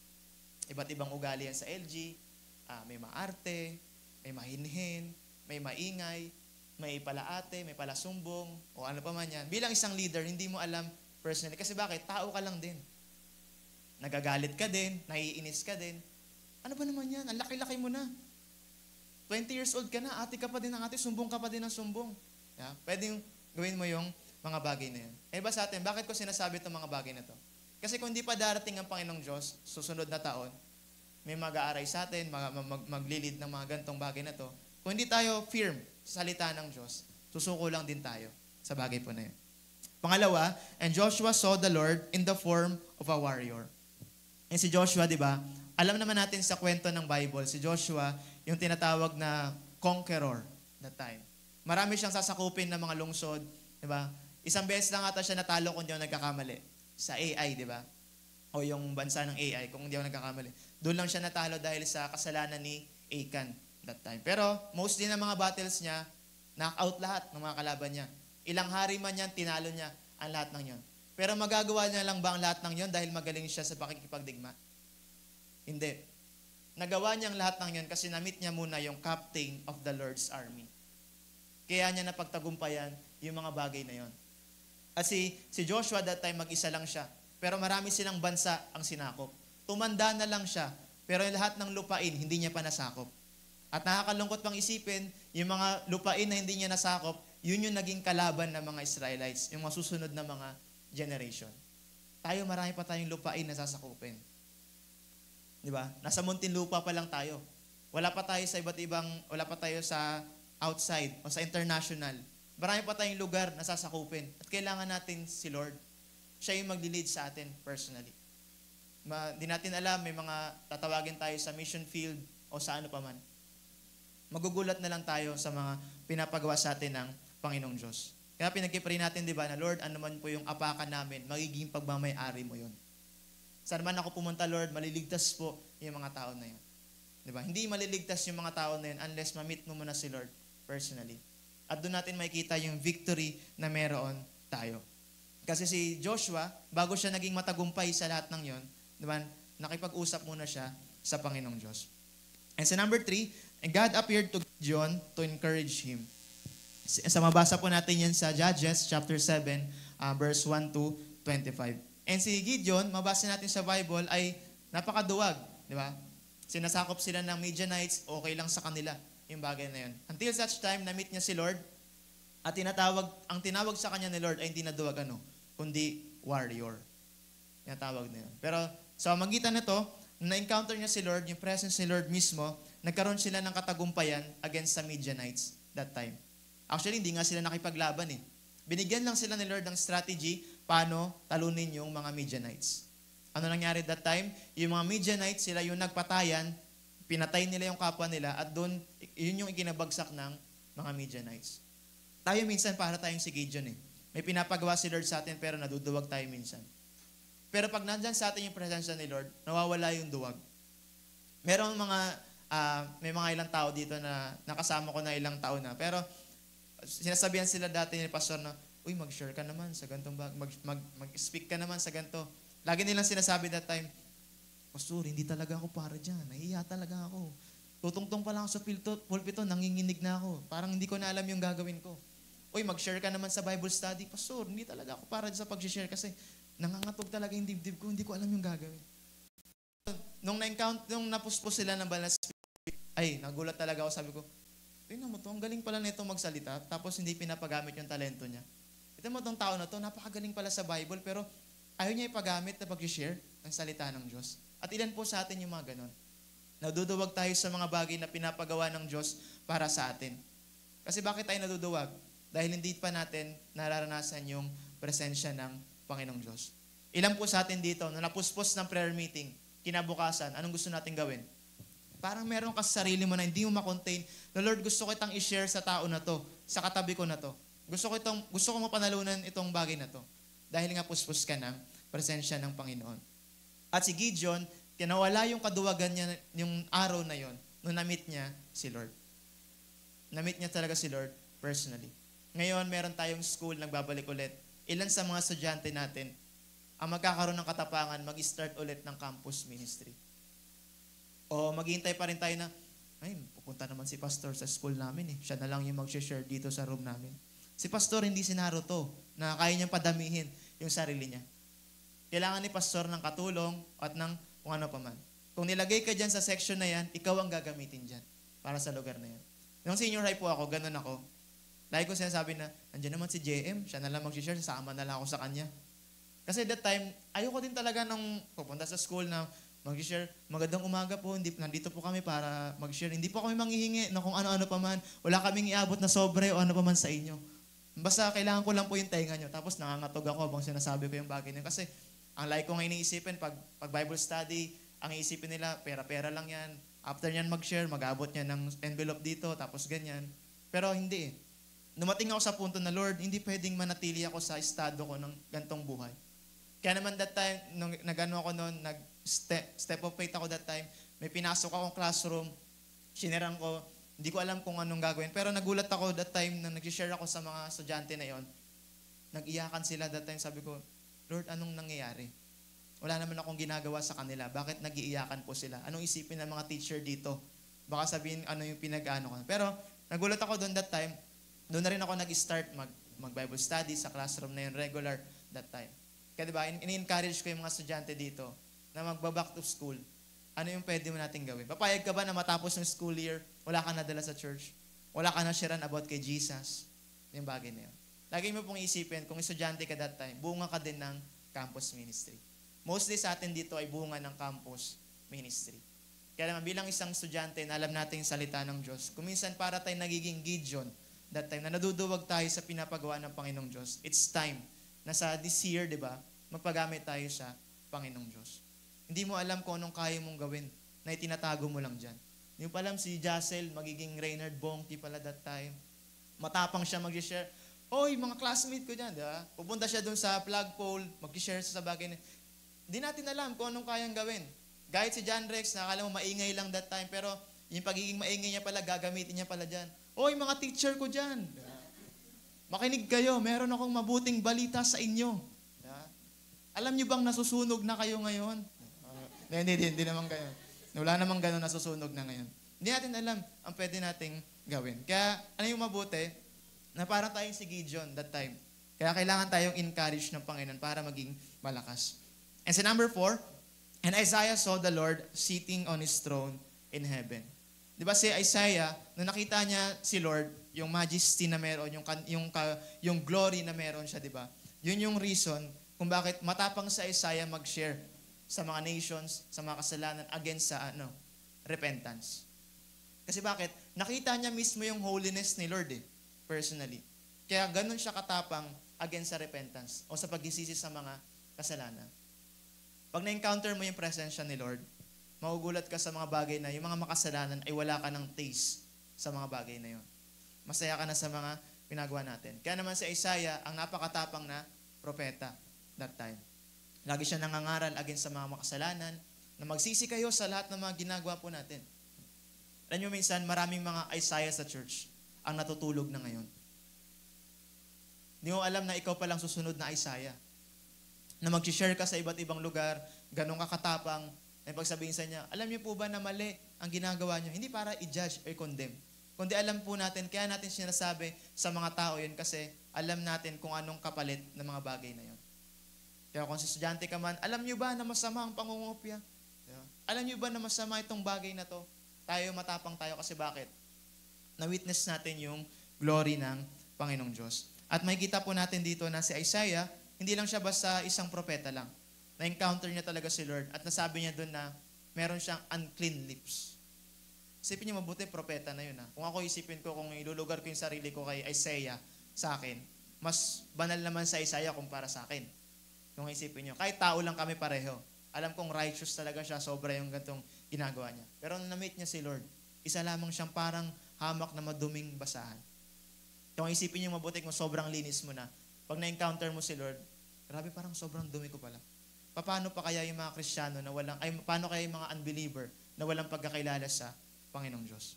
S1: Iba't ibang ugali yan sa LG, may maarte, may mahinhin, may maingay, may palaate, may palasumbong, o ano pa man yan. Bilang isang leader, hindi mo alam personally. Kasi bakit? Tao ka lang din. Nagagalit ka din, naiinis ka din. Ano ba naman yan? Ang laki-laki mo na. 20 years old ka na, ate ka pa din ng ate, sumbong ka pa din ng sumbong. Yeah? Pwede gawin mo yung mga bagay na yun. Eh ba sa atin, bakit ko sinasabi itong mga bagay na to? Kasi kung di pa darating ang Panginoong Diyos, susunod na taon, may mag-aaray sa atin, maglilid ng mga gantong bagay na to. Kung hindi tayo firm sa salita ng Diyos, susuko lang din tayo sa bagay po na yun. Pangalawa, and Joshua saw the Lord in the form of a warrior. And si Joshua, di ba, alam naman natin sa kwento ng Bible, si Joshua, yung tinatawag na conqueror that time. Marami siyang sasakupin ng mga lungsod, di ba? Isang beses lang ata siya natalo kung hindi ako nagkakamali. Sa AI, di ba? O yung bansa ng AI, kung hindi ako nagkakamali. Doon lang siya natalo dahil sa kasalanan ni Achan that time. Pero mostly ng mga battles niya, knock-out lahat ng mga kalaban niya. Ilang hari man yan, tinalo niya ang lahat ng yon. Pero magagawa niya lang ba ang lahat ng yon dahil magaling siya sa pakikipagdigma? Hindi. Nagawa niya ang lahat ng yon kasi na-meet niya muna yung captain of the Lord's army. Kaya niya napagtagumpayan yung mga bagay na yon. At si Joshua that time mag-isa lang siya. Pero marami silang bansa ang sinakop. Tumanda na lang siya. Pero lahat ng lupain, hindi niya pa nasakop. At nakakalungkot pang isipin, yung mga lupain na hindi niya nasakop, yun yung naging kalaban ng mga Israelites, yung masusunod na mga generation. Tayo, marami pa tayong lupain na sasakupin. Di ba? Nasa Muntinlupa pa lang tayo. Wala pa tayo sa outside o sa international. Marami pa tayong lugar na sasakupin. At kailangan natin si Lord. Siya yung magli-lead sa atin personally. Di natin alam, may mga tatawagin tayo sa mission field o sa ano pa man. Magugulat na lang tayo sa mga pinapagawa sa atin ng Panginoong Diyos. Kaya pinagkipray natin, di ba, na Lord, ano man po yung apakan namin, magiging pagmamay-ari mo yun. Saan man ako pumunta, Lord, maliligtas po yung mga tao na yun. Di ba? Hindi maliligtas yung mga tao na yun unless ma-meet mo muna si Lord personally. At doon natin makikita yung victory na meron tayo. Kasi si Joshua, bago siya naging matagumpay sa lahat ng yon, diba, nakipag-usap muna siya sa Panginoong Diyos. And sa number 3, and God appeared to Gideon to encourage him. Sa mabasa po natin yan sa Judges chapter 7, verse 1 to 25. And si Gideon, mabasa natin sa Bible, ay napakaduwag. Di ba? Sinasakop sila ng Midianites, okay lang sa kanila yung bagay na yun. Until such time, na-meet niya si Lord, at ang tinawag sa kanya ni Lord ay hindi na duwag kundi warrior. Tinatawag na yun. Pero sa magitan na to, na-encounter niya si Lord, yung presence ni Lord mismo, nagkaroon sila ng katagumpayan against sa Midianites that time. Actually, hindi nga sila nakipaglaban eh. Binigyan lang sila ni Lord ng strategy paano talunin yung mga Midianites. Ano nangyari that time? Yung mga Midianites, sila yung nagpatayan, pinatay nila yung kapwa nila, at doon, yun yung ikinabagsak ng mga Midianites. Tayo minsan para tayong si Gideon eh. May pinapagawa si Lord sa atin pero naduduwag tayo minsan. Pero pag nandyan sa atin yung presensya ni Lord, nawawala yung duwag. May mga ilang tao dito na nakasama ko na ilang taon na. Pero sinasabihan sila dati ni pastor na, uy, mag-share ka naman sa gantong mag-speak ka naman sa ganto. Lagi nilang sinasabi that time, pastor, hindi talaga ako para dyan. Nahiya talaga ako. Tutungtong pa lang ako sa pulpito, nanginginig na ako. Parang hindi ko na alam yung gagawin ko. Uy, mag-share ka naman sa Bible study. Pastor, hindi talaga ako para sa pag-share kasi nangangatog talaga yung dibdib ko, hindi ko alam yung gagawin. Nung napuspos sila ng Banal na Spirit, ay, nagulat talaga ako, sabi ko, tingnan mo to, ang galing pala nito magsalita, tapos hindi pinapagamit yung talento niya. Tingnan mo tong tao na to, napakagaling pala sa Bible, pero ayaw niya ipagamit na pag-share ng salita ng Diyos. At ilan po sa atin yung mga ganon? Naduduwag tayo sa mga bagay na pinapagawa ng Diyos para sa atin. Kasi bakit tayo naduduwag? Dahil hindi pa natin nararanasan yung presensya ng Panginoong Diyos. Ilan po sa atin dito, na napuspos ng prayer meeting, kinabukasan, anong gusto natin gawin? Parang meron ka sa sarili mo na hindi mo makontain, na Lord, gusto ko itang i-share sa tao na to, sa katabi ko na to. Gusto ko mapanalunan itong bagay na to. Dahil nga puspos ka ng presensya ng Panginoon. At si Gideon, kinawala yung kaduwagan niya yung araw na yon nung na-meet niya si Lord. Na-meet niya talaga si Lord personally. Ngayon, meron tayong school, nagbabalik ulit. Ilan sa mga estudyante natin ang magkakaroon ng katapangan, mag-start ulit ng campus ministry. O maghihintay pa rin tayo na, ay, pupunta naman si pastor sa school namin eh. Siya na lang yung mag-share dito sa room namin. Si pastor hindi sinaro to, na kaya niyang padamihin yung sarili niya. Kailangan ni pastor ng katulong at ng kung ano pa man. Kung nilagay ka dyan sa section na yan, ikaw ang gagamitin dyan para sa lugar na yan. Nung senior high po ako, ganun ako. Lagi ko sinasabi na, andyan naman si JM, siya na lang mag-share, sasama na lang ako sa kanya. Kasi that time, ayoko din talaga nung pupunta sa school na mag-share, magandang umaga po, nandito po kami para mag-share. Hindi po kami manghihingi na kung ano-ano pa man. Wala kaming iabot na sobre o ano pa man sa inyo. Basta kailangan ko lang po yung tainga nyo. Tapos nangangatog ako habang sinasabi ko yung bagay niyo. Kasi ang like ko nga iniisipin, pag Bible study, ang iisipin nila, pera-pera lang yan. After nyan mag-share, mag-abot niya ng envelope dito, tapos ganyan. Pero hindi eh. Dumating ako sa punto na, Lord, hindi pwedeng manatili ako sa estado ko ng gantong buhay. Kaya naman that time, nung nag-ano ako noon, nag-step of faith ako that time, may pinasok akong classroom, sinirang ko, hindi ko alam kung anong gagawin. Pero nagulat ako that time na nag-share ako sa mga estudyante na yon. Nag-iyakan sila that time. Sabi ko, Lord, anong nangyayari? Wala naman akong ginagawa sa kanila. Bakit nag-iiyakan po sila? Anong isipin ng mga teacher dito? Baka sabihin ano yung pinag-ano ko. Pero nagulat ako doon that time. Doon na rin ako nag-start mag-Bible study sa classroom na yun, regular that time. Kaya diba, in-encourage ko yung mga estudyante dito na magba-back to school. Ano yung pwede mo natin gawin? Papayag ka ba na matapos ng school year, wala ka nadala sa church? Wala ka na sharean about kay Jesus? Yung bagay na yun. Lagi mo pong isipin, kung estudyante ka that time, bunga ka din ng campus ministry. Mostly sa atin dito ay bunga ng campus ministry. Kaya naman bilang isang estudyante na alam natin yung salita ng Diyos, kuminsan para tayo nagiging Gideon that time, na naduduwag tayo sa pinapagawa ng Panginoong Diyos. It's time na sa this year, di ba, magpagamit tayo sa Panginoong Diyos. Hindi mo alam kung anong kaya mong gawin na itinatago mo lang dyan. Hindi mo pa alam si Jassel, magiging Reynard Bongki pala that time. Matapang siya mag-share. Oy, mga classmate ko dyan, di ba? Pupunta siya dun sa flagpole, mag-share sa bagay na. Hindi natin alam kung anong kayang gawin. Kahit si John Rex, nakakala mo maingay lang that time, pero yung pagiging maingay niya pala, gagamitin niya pala dyan. Oy, mga teacher ko dyan. Makinig kayo, meron akong mabuting balita sa inyo. Alam niyo bang nasusunog na kayo ngayon? Hindi naman kayo. Wala namang gano'n nasusunog na ngayon. Hindi natin alam ang pwede nating gawin. Kaya ano yung mabuti? Na parang tayong si Gideon that time. Kaya kailangan tayong encourage ng Panginoon para maging malakas. And sa number 4, and Isaiah saw the Lord sitting on His throne in heaven. Di ba si Isaiah, nung nakita niya si Lord, yung majesty na meron, yung glory na meron siya, di ba? Yun yung reason kung bakit matapang sa Isaiah mag-share sa mga nations, sa mga kasalanan, against sa repentance. Kasi bakit? Nakita niya mismo yung holiness ni Lord personally. Kaya ganun siya katapang against sa repentance o sa pagsisisi sa mga kasalanan. Pag na-encounter mo yung presensya ni Lord, magugulat ka sa mga bagay na yung mga makasalanan ay wala ka ng taste sa mga bagay na yun. Masaya ka na sa mga pinagawa natin. Kaya naman si Isaiah, ang napakatapang na propeta that time. Lagi siya nangangaral against sa mga makasalanan, na magsisi kayo sa lahat ng mga ginagawa po natin. Alam nyo minsan, maraming mga Isaiah sa church ang natutulog na ngayon. Hindi mo alam na ikaw palang susunod na Isaiah. Na mag-share ka sa iba't ibang lugar, ganun ka katapang, na pagsabihin sa niya, alam niyo po ba na mali ang ginagawa niyo? Hindi para i-judge or condemn. Kundi alam po natin, kaya natin sinasabi sa mga tao yun kasi alam natin kung anong kapalit ng mga bagay na yun. Kaya kung estudyante ka man, alam niyo ba na masama ang pangungopia? Alam niyo ba na masama itong bagay na to? Tayo matapang tayo kasi bakit? Na-witness natin yung glory ng Panginoong Diyos. At may kita po natin dito na si Isaiah, hindi lang siya basta isang propeta lang. Na-encounter niya talaga si Lord at nasabi niya doon na meron siyang unclean lips. Isipin niyo mabuti, propeta na yun. Kung ako isipin ko, kung ilulugar ko yung sarili ko kay Isaiah sa akin, mas banal naman sa Isaiah kumpara sa akin. Kung isipin nyo, kahit tao lang kami pareho. Alam kong righteous talaga siya, sobra yung gantong ginagawa niya. Pero nung na-meet niya si Lord, isa lamang siyang parang hamak na maduming basahan. Kung isipin nyo mabuti kung sobrang linis mo na, pag na-encounter mo si Lord, grabe parang sobrang dumi ko pala. Paano pa kaya yung mga Kristiyano na paano kaya yung mga unbeliever na walang pagkakilala sa Panginoong Diyos?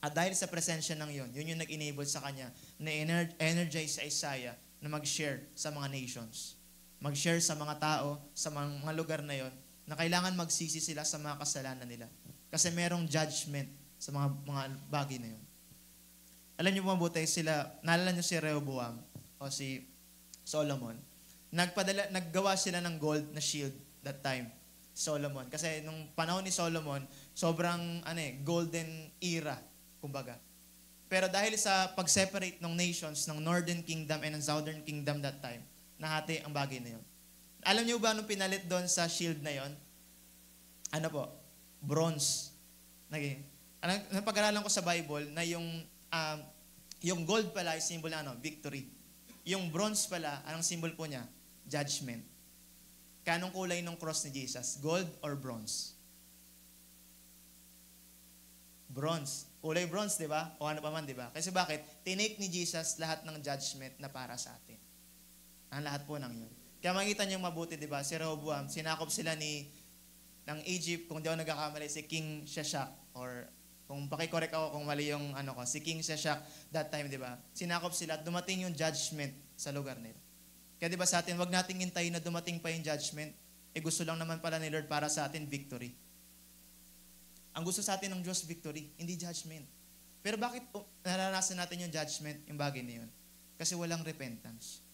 S1: At dahil sa presensya ng yun yung nag-enable sa kanya na energize sa Isaiah na mag-share sa mga nations. Mag-share sa mga tao, sa mga lugar na yon na kailangan magsisi sila sa mga kasalanan nila. Kasi merong judgment sa mga bagay na yun. Alam niyo mabuti naalala niyo si Rehoboam o si Solomon. Naggawa sila ng gold na shield that time. Solomon. Kasi nung panahon ni Solomon, sobrang golden era, kumbaga. Pero dahil sa pag-separate ng nations, ng Northern Kingdom and ng Southern Kingdom that time, nahati ang bagay na yun. Alam niyo ba nung pinalit doon sa shield na yon? Ano po? Bronze. Napag-aralan ko sa Bible na yung gold pala ay symbol na victory. Yung bronze pala, anong symbol po niya? Judgment. Kanong kulay ng cross ni Jesus? Gold or bronze? Bronze. Kulay bronze, di ba? O ano pa man, di ba? Kasi bakit? Tinake ni Jesus lahat ng judgment na para sa atin. Ang lahat po ng yun. Kaya makikita niyo mabuti, di ba? Si Rehoboam, sinakop sila ng Egypt, kung di ako nagkakamali, si King Shishak, or kung pakicorrect ako kung mali yung si King Shishak that time, di ba? Sinakop sila at dumating yung judgment sa lugar nila. Kaya di ba sa atin, wag nating hintayin na dumating pa yung judgment. Gusto lang naman pala ni Lord para sa atin, victory. Ang gusto sa atin ng Diyos, victory, hindi judgment. Pero bakit naranasan natin yung judgment, yung bagay na yun? Kasi walang repentance.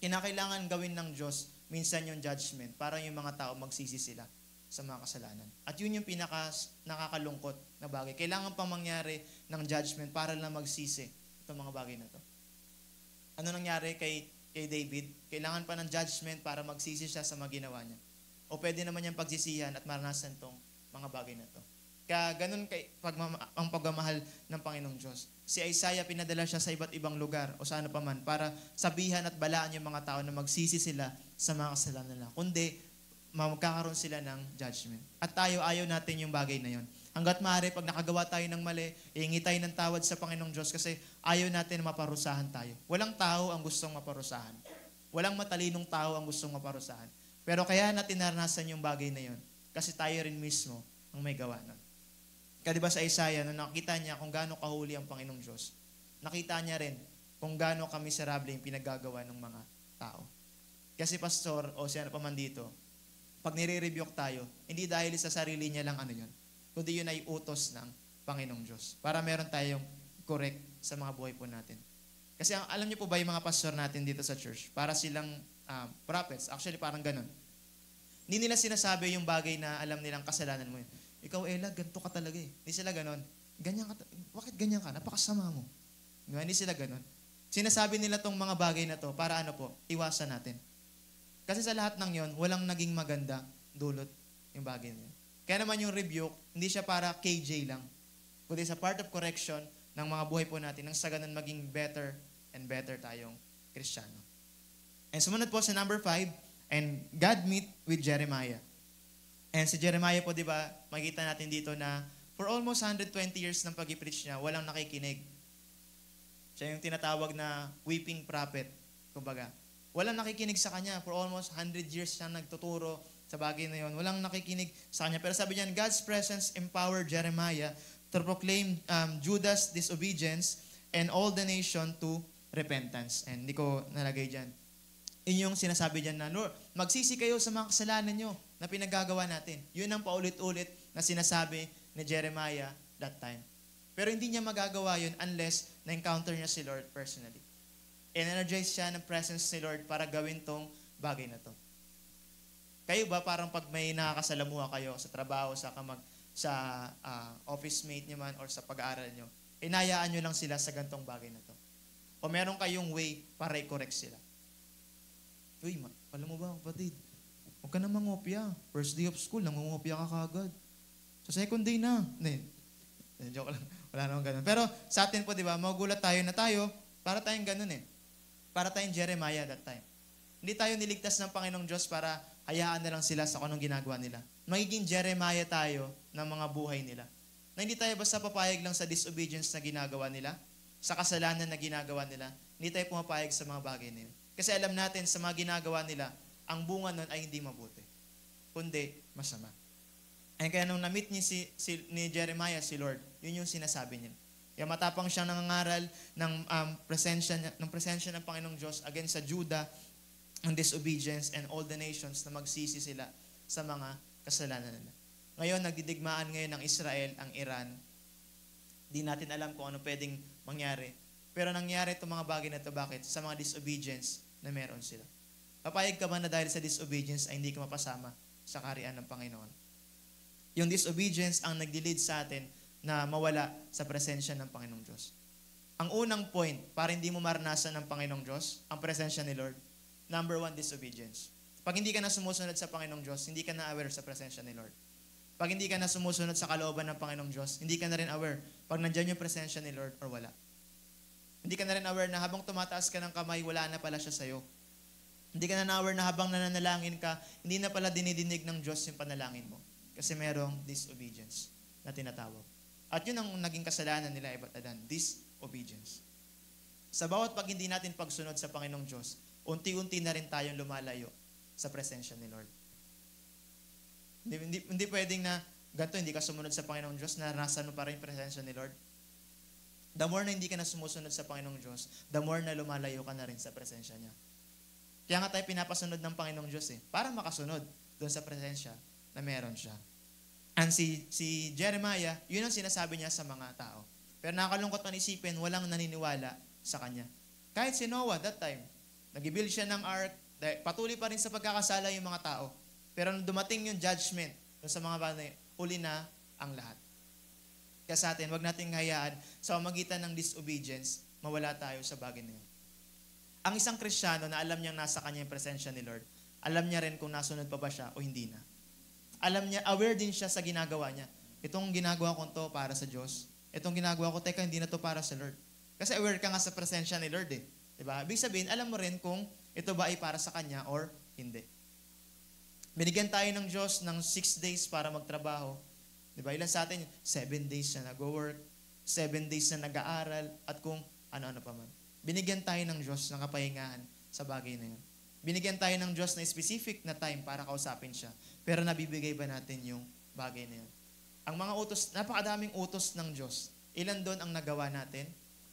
S1: Kinakailangan gawin ng Diyos minsan yung judgment para yung mga tao magsisi sila sa mga kasalanan. At yun yung nakakalungkot na bagay. Kailangan pang mangyari ng judgment para lang magsisi itong mga bagay na to. Ano nangyari kay David? Kailangan pa ng judgment para magsisi siya sa mga ginawa niya. O pwede naman niyang pagsisihan at maranasan tong mga bagay na to. Kaya ganun ang pagmamahal ng Panginoong Diyos. Si Isaiah, pinadala siya sa iba't ibang lugar o sa ano pa man para sabihan at balaan yung mga tao na magsisi sila sa mga kasalanan nila. Kundi, magkakaroon sila ng judgment. At ayaw natin yung bagay na yun. Hanggat maaari, pag nakagawa tayo ng mali, iingi tayo ng tawad sa Panginoong Diyos kasi ayaw natin na maparusahan tayo. Walang tao ang gustong maparusahan. Walang matalinong tao ang gustong maparusahan. Pero kaya natin naranasan yung bagay na yun kasi tayo rin mismo ang may gawa nun. Kaya diba sa Isaiah, nung nakita niya kung gaano kahuli ang Panginoong Diyos, nakita niya rin kung gaano kamiserable yung pinagagawa ng mga tao. Kasi pastor, o siya na pa man dito, pag nire-rebuke tayo, hindi dahil sa sarili niya lang yun, kundi yun ay utos ng Panginoong Diyos. Para meron tayong correct sa mga buhay po natin. Kasi alam niyo po ba yung mga pastor natin dito sa church, para silang prophets, actually parang ganun. Hindi nila sinasabi yung bagay na alam nilang kasalanan mo yun. Ikaw, Ella, ganito ka talaga eh. Hindi sila ganon. Bakit ganyan ka? Napakasama mo. Hindi sila ganon. Sinasabi nila tong mga bagay na to para iwasan natin. Kasi sa lahat ng yon, walang naging maganda dulot yung bagay na yun. Kaya naman yung rebuke, hindi siya para KJ lang. Kundi sa part of correction ng mga buhay po natin, nang sa ganun maging better and better tayong Kristiyano. And sumunod po sa number 5, and God meet with Jeremiah. And si Jeremiah po, di ba, makikita natin dito na for almost 120 years ng pag-preach niya, walang nakikinig. Siya yung tinatawag na weeping prophet, kumbaga. Walang nakikinig sa kanya. For almost 100 years siya nagtuturo sa bagay na yun. Walang nakikinig sa kanya. Pero sabi niya, God's presence empowered Jeremiah to proclaim Judah's disobedience and all the nation to repentance. And hindi ko nalagay dyan. Yun yung sinasabi dyan na, Lord, magsisi kayo sa mga kasalanan nyo na pinagagawa natin. Yun ang paulit-ulit na sinasabi ni Jeremiah that time. Pero hindi niya magagawa yun unless na-encounter niya si Lord personally. Energize siya ng presence ni Lord para gawin tong bagay na to. Kayo ba parang pag may nakakasalamuha kayo sa trabaho, sa office mate niyo man or sa pag-aaral niyo, inayaan niyo lang sila sa gantong bagay na to? O meron kayong way para i-correct sila? Uy, alam mo ba, kapatid, huwag ka na mangopya. First day of school, nangungopya ka kagad. Sa second day na. Hindi. Joke lang. Wala naman ganun. Pero sa atin po, di ba, magugulat tayo na para tayong ganun eh. Para tayong Jeremiah that time. Hindi tayo niligtas ng Panginoong Diyos para hayaan na lang sila sa kung anong ginagawa nila. Magiging Jeremiah tayo ng mga buhay nila. Na hindi tayo basta papayag lang sa disobedience na ginagawa nila, sa kasalanan na ginagawa nila, hindi tayo pumapayag sa mga bagay na yun. Kasi alam natin sa mga ginagawa nila, ang bunga nun ay hindi mabuti, kundi masama. And kaya nung na-meet ni Jeremiah si Lord, yun yung sinasabi niya. Kaya matapang siyang nangangaral ng presensya ng Panginoong Diyos against sa Judah, ang disobedience and all the nations na magsisi sila sa mga kasalanan nila. Ngayon, nagdidigmaan ngayon ng Israel, ang Iran. Di natin alam kung ano pwedeng mangyari. Pero nangyari itong mga bagay na ito. Bakit? Sa mga disobedience na meron sila. Papayag ka ba na dahil sa disobedience ay hindi ka mapasama sa kaharian ng Panginoon? Yung disobedience ang nagdi-lead sa atin na mawala sa presensya ng Panginoong Diyos. Ang unang point para hindi mo maranasan ng Panginoong Diyos, ang presensya ni Lord, number 1, disobedience. Pag hindi ka na sumusunod sa Panginoong Diyos, hindi ka na aware sa presensya ni Lord. Pag hindi ka na sumusunod sa kalooban ng Panginoong Diyos, hindi ka na rin aware pag nandyan yung presensya ni Lord or wala. Hindi ka na rin aware na habang tumataas ka ng kamay, wala na pala siya sa'yo. Hindi ka na aware na habang nananalangin ka, hindi na pala dinidinig ng Diyos yung panalangin mo. Kasi merong disobedience na tinatawag. At yun ang naging kasalanan nila, Ebat Adan, disobedience. Sa bawat pag hindi natin pagsunod sa Panginoong Diyos, unti-unti na rin tayong lumalayo sa presensya ni Lord. Hindi pwedeng na ganito, hindi ka sumunod sa Panginoong Diyos, naranasan mo pa rin presensya ni Lord. The more na hindi ka na sumusunod sa Panginoong Diyos, the more na lumalayo ka na rin sa presensya niya. Kaya nga tayo pinapasunod ng Panginoong Diyos para makasunod doon sa presensya na meron siya. And si Jeremiah, yun ang sinasabi niya sa mga tao. Pero nakakalungkot man isipin, walang naniniwala sa kanya. Kahit si Noah that time, nag-build siya ng ark, patuloy pa rin sa pagkakasala yung mga tao. Pero nung dumating yung judgment doon sa mga bagay, uli na ang lahat. Kaya sa atin, wag nating hayaan sa pamamagitan ng disobedience, mawala tayo sa bagay na yun. Ang isang Kristiyano na alam niyang nasa kanya yung presensya ni Lord, alam niya rin kung nasunod pa ba siya o hindi na. Alam niya, aware din siya sa ginagawa niya. Itong ginagawa ko to para sa Diyos. Itong ginagawa ko, teka, hindi na to para sa Lord. Kasi aware ka nga sa presensya ni Lord Diba? Ibig sabihin, alam mo rin kung ito ba ay para sa Kanya or hindi. Binigyan tayo ng Diyos ng 6 days para magtrabaho. Diba? Ilan sa atin, 7 days na nag-work, 7 days na nag-aaral, at kung ano-ano pa man. Binigyan tayo ng Diyos ng kapahingahan sa bagay na yun. Binigyan tayo ng Diyos na specific na time para kausapin siya. Pero nabibigay ba natin yung bagay na yun? Ang mga utos, napakadaming utos ng Diyos. Ilan doon ang nagawa natin?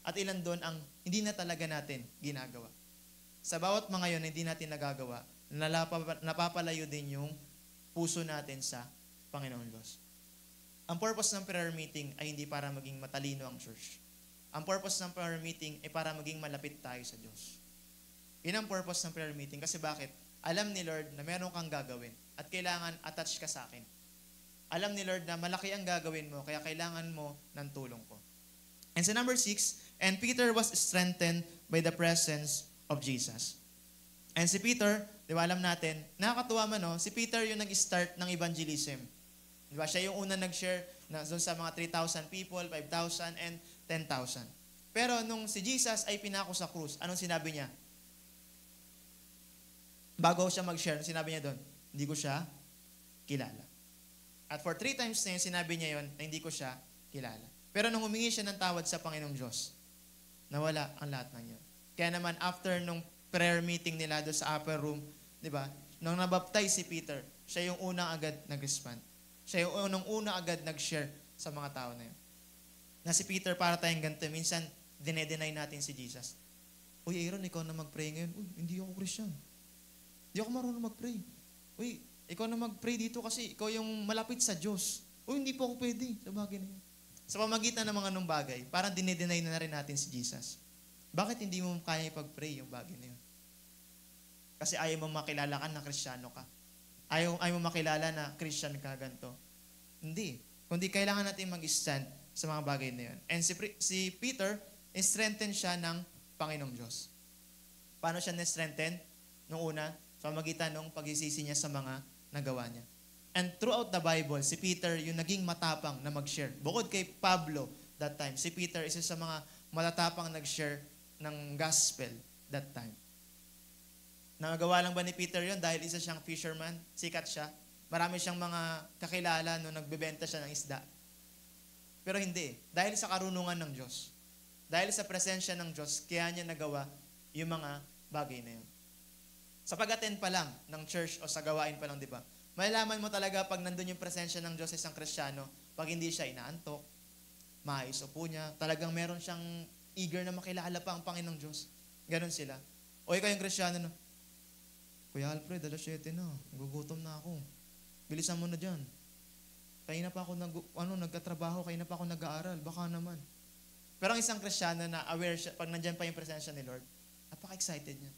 S1: At ilan doon ang hindi na talaga natin ginagawa? Sa bawat mga yun hindi natin nagagawa, napapalayo din yung puso natin sa Panginoon Diyos. Ang purpose ng prayer meeting ay hindi para maging matalino ang church. Ang purpose ng prayer meeting ay para maging malapit tayo sa Diyos. Yun ang purpose ng prayer meeting. Kasi bakit? Alam ni Lord na meron kang gagawin at kailangan attach ka sa akin. Alam ni Lord na malaki ang gagawin mo, kaya kailangan mo ng tulong ko. And sa number 6, and Peter was strengthened by the presence of Jesus. And si Peter, di ba alam natin, nakakatuwa man si Peter yung nag-start ng evangelism. Di ba? Siya yung unang nag-share doon sa mga 3,000 people, 5,000, and 10,000. Pero nung si Jesus ay pinako sa krus, anong sinabi niya? Bago siya mag-share, sinabi niya doon, hindi ko siya kilala. At for 3 times na yun, sinabi niya yun na hindi ko siya kilala. Pero nung humingi siya ng tawad sa Panginoong Diyos, nawala ang lahat ng yun. Kaya naman, after nung prayer meeting nila doon sa upper room, di ba, nung nabaptize si Peter, siya yung unang agad nag-respond. Siya yung unang agad nag-share sa mga tao na yun. Na si Peter, para tayong ganito, minsan, dinedenay natin si Jesus. Uy, Aaron, ikaw na mag-pray ngayon. Uy, hindi ako Christian. Hindi ako marunong mag-pray. Uy, ikaw na mag-pray dito kasi ikaw yung malapit sa Diyos. Uy, hindi po ako pwede sa bagay na yun. Sa pamagitan ng mga nung bagay, parang dinedenay na rin natin si Jesus. Bakit hindi mo kaya ipag-pray yung bagay na yun? Kasi ayaw mo makilala ka na Kristiyano ka. Ayaw mo makilala na Christian ka ganito. Hindi. Kundi kailangan natin mag-stand sa mga bagay na yun. And si Peter, strengthen siya ng Panginoong Diyos. Paano siya na-strengthen? Nung una, sa pamagitan ng pagsisisi niya sa mga nagawa niya. And throughout the Bible, si Peter yung naging matapang na mag-share. Bukod kay Pablo that time, si Peter isa sa mga matatapang nag-share ng gospel that time. Nagawa lang ba ni Peter yon dahil isa siyang fisherman? Sikat siya. Marami siyang mga kakilala nung nagbebenta siya ng isda. Pero hindi. Dahil sa karunungan ng Diyos. Dahil sa presensya ng Diyos, kaya niya nagawa yung mga bagay na yun. Sa pag-attend pa lang ng church o sa gawain pa lang, di ba? Malalaman mo talaga pag nandun yung presensya ng Diyos sa isang Kristiyano, pag hindi siya inaantok, maayos upo niya, talagang meron siyang eager na makilala pa ang Panginoong Diyos. Ganon sila. O ikaw yung Kristiyano, no? Kuya Alfred, 7:00 na. Nagugutom na ako. Bilisan mo na dyan. Kaya na pa ako nagkatrabaho, kaya na pa ako nag-aaral. Baka naman. Pero ang isang Kristiyano na aware siya, pag nandyan pa yung presensya ni Lord, napaka-excited niya.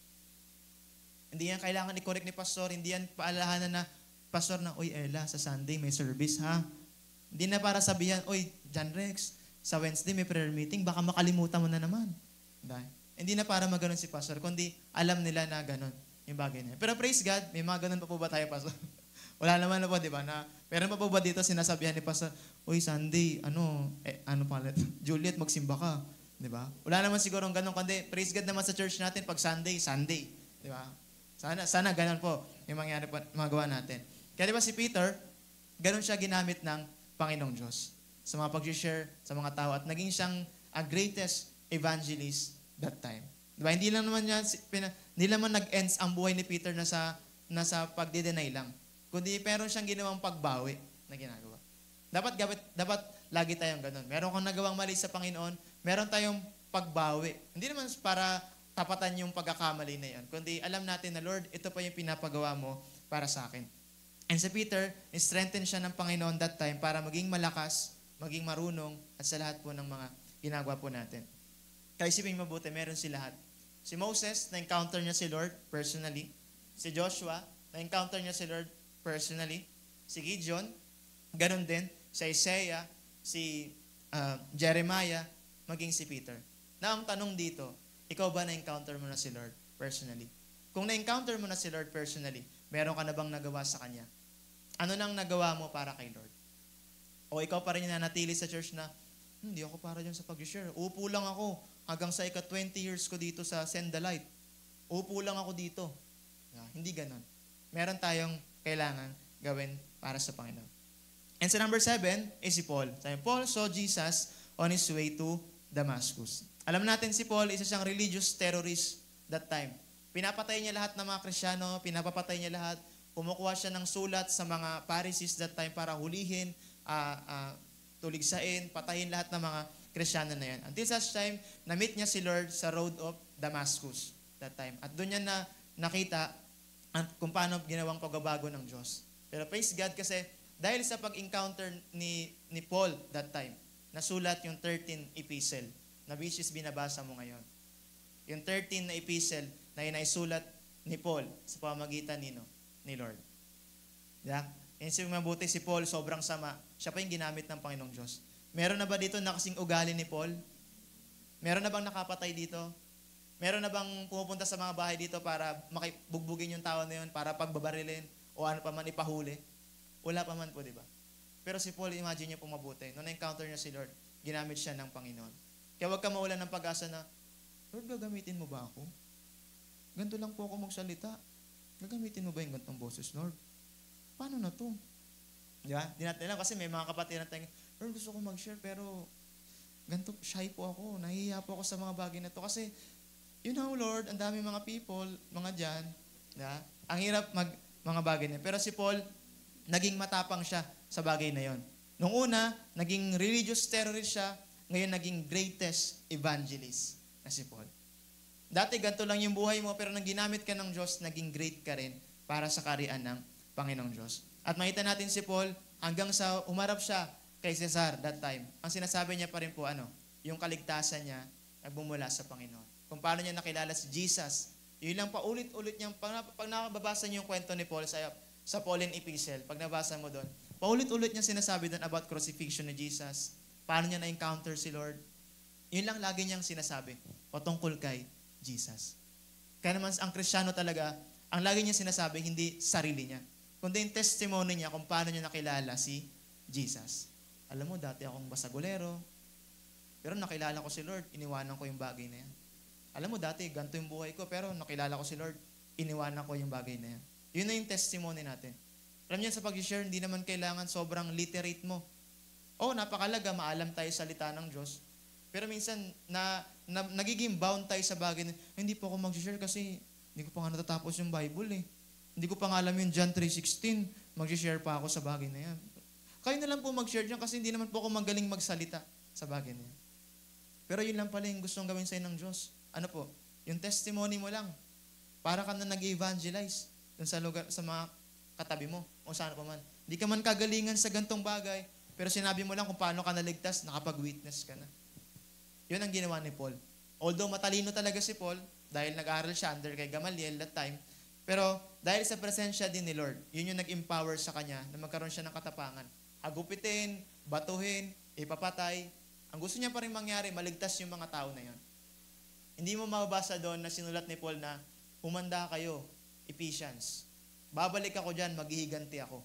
S1: Hindi yan kailangan i-correct ni Pastor, hindi yan paalahanan na, Pastor na, Uy Ella, sa Sunday may service ha. Hindi na para sabihan, Uy, John Rex, sa Wednesday may prayer meeting, baka makalimutan mo na naman. Hindi na para maganon si Pastor, kundi alam nila na ganon yung bagay na yun. Pero praise God, may mga ganon pa po ba tayo, Pastor? Wala naman na po, di ba? Pero pa po ba dito sinasabihan ni Pastor, Uy, Sunday, Juliet, magsimba ka. Di ba? Wala naman siguro ang ganon, kundi praise God naman sa church natin pag Sunday. Di ba? Sana ganon po yung magawa natin. Kaya di ba si Peter, ganon siya ginamit ng Panginoong Diyos sa mga pag-share sa mga tao at naging siyang a greatest evangelist that time. Diba? Hindi naman nag-ends ang buhay ni Peter na sa pagdi-deny lang. Kundi meron siyang ginawang pagbawi na ginagawa. Dapat lagi tayong ganun. Meron kang nagawang mali sa Panginoon, meron tayong pagbawi. Hindi naman para tapatan yung pagkakamali na yan. Kundi alam natin na, Lord, ito pa yung pinapagawa mo para sa akin. And si Peter, strengthen siya ng Panginoon that time para maging malakas, maging marunong, at sa lahat po ng mga ginagawa po natin. Kaya isipin mabuti, meron si lahat. Si Moses, na-encounter niya si Lord personally. Si Joshua, na-encounter niya si Lord personally. Si Gideon, ganun din. Si Isaiah, si Jeremiah, maging si Peter. Na ang tanong dito, ikaw ba na-encounter mo na si Lord personally? Kung na-encounter mo na si Lord personally, meron ka na bang nagawa sa Kanya? Ano nang nagawa mo para kay Lord? O ikaw pa rin yung nanatili sa church na, hindi ako para dyan sa pag-share. Upo lang ako hanggang sa 20 years ko dito sa Send the Light. Upo lang ako dito. Hindi ganon. Meron tayong kailangan gawin para sa Panginoon. And sa number 7 is si Paul. Paul saw Jesus on his way to Damascus. Alam natin si Paul, isa siyang religious terrorist that time. Pinapatay niya lahat ng mga Kristiyano, pinapapatay niya lahat. Kumukuha siya ng sulat sa mga Pharisees that time para hulihin, tuligsain, patayin lahat ng mga Kristiyano na yan. Until such time, na-meet niya si Lord sa road of Damascus that time. At doon niya nakita kung paano ginawang pagbabago ng Diyos. Pero praise God kasi dahil sa pag-encounter ni Paul that time, nasulat yung 13 epistle na which is binabasa mo ngayon. Yung 13 na epistle na inaisulat ni Paul sa pamamagitan ni Lord. Yeah? Yung mabuti si Paul, sobrang sama. Siya pa yung ginamit ng Panginoong Diyos. Meron na ba dito na kasing ugali ni Paul? Meron na bang nakapatay dito? Meron na bang pumupunta sa mga bahay dito para makibugbugin yung tao na yun, para pagbabarilin o ano pa man ipahuli? Wala pa man po, di ba? Pero si Paul, imagine niyo pong mabuti. Nung na-encounter niya si Lord, ginamit siya ng Panginoon. Kaya huwag ka maulan ng pag-asa na, Lord, gagamitin mo ba ako? Ganito lang po ako magsalita. Gagamitin mo ba yung gantong boses, Lord? Paano na to? Diba? Di natin lang kasi may mga kapatid natin, Lord, gusto ko mag-share pero ganito, shy po ako. Nahihiya po ako sa mga bagay na to. Kasi, you know, Lord, ang dami mga people, mga dyan. Diba? Ang hirap mga bagay na. Pero si Paul, naging matapang siya sa bagay na yon. Nung una, naging religious terrorist siya. Ngayon, naging greatest evangelist na si Paul. Dati, ganito lang yung buhay mo, pero nang ginamit ka ng Diyos, naging great ka rin para sa kariyan ng Panginoong Diyos. At makita natin si Paul, hanggang sa umarap siya kay Cesar that time. Ang sinasabi niya pa rin po, yung kaligtasan niya, nagbumula sa Panginoon. Kung paano niya nakilala si Jesus. Yun lang paulit-ulit niyang, pag nakababasa niyo yung kwento ni Paul sa Pauline Epistle, pag nabasa mo doon, paulit-ulit niya sinasabi doon about crucifixion ni Jesus. Paano niya na-encounter si Lord. Yun lang lagi niyang sinasabi, patungkol kay Jesus. Kaya naman ang Kristiyano talaga, ang lagi niya sinasabi, hindi sarili niya. Kundi yung testimony niya kung paano niya nakilala si Jesus. Alam mo, dati akong basagulero, pero nakilala ko si Lord, iniwanan ko yung bagay na yan. Alam mo, dati ganito yung buhay ko, pero nakilala ko si Lord, iniwanan ko yung bagay na yan. Yun na yung testimony natin. Alam niyo, sa pag-share, hindi naman kailangan sobrang literate mo. Napakalaga, maalam tayo salita ng Diyos. Pero minsan, nagiging bound tayo sa bagay na, hindi po ako mag-share kasi hindi ko pa nga natatapos yung Bible eh. Hindi ko pa nga alam yung John 3:16. Mag-share pa ako sa bagay na yan. Kayo na lang po mag-share dyan kasi hindi naman po ako magaling magsalita sa bagay na yan. Pero yun lang pala yung gustong gawin sa'yo ng Diyos. Ano po? Yung testimony mo lang. Para ka na nag-evangelize dun sa lugar, sa mga katabi mo o saan pa man. Hindi ka man kagalingan sa gantong bagay, pero sinabi mo lang kung paano ka naligtas, nakapag-witness ka na. Yun ang ginawa ni Paul. Although matalino talaga si Paul, dahil nag-aaral siya under kay Gamaliel that time, pero dahil sa presensya din ni Lord, yun yung nag-empower sa kanya na magkaroon siya ng katapangan. Agupitin, batuhin, ipapatay. Ang gusto niya pa rin mangyari, maligtas yung mga tao na yun. Hindi mo mababasa doon na sinulat ni Paul na, humanda kayo, Ephesians. Babalik ako dyan, maghihiganti ako.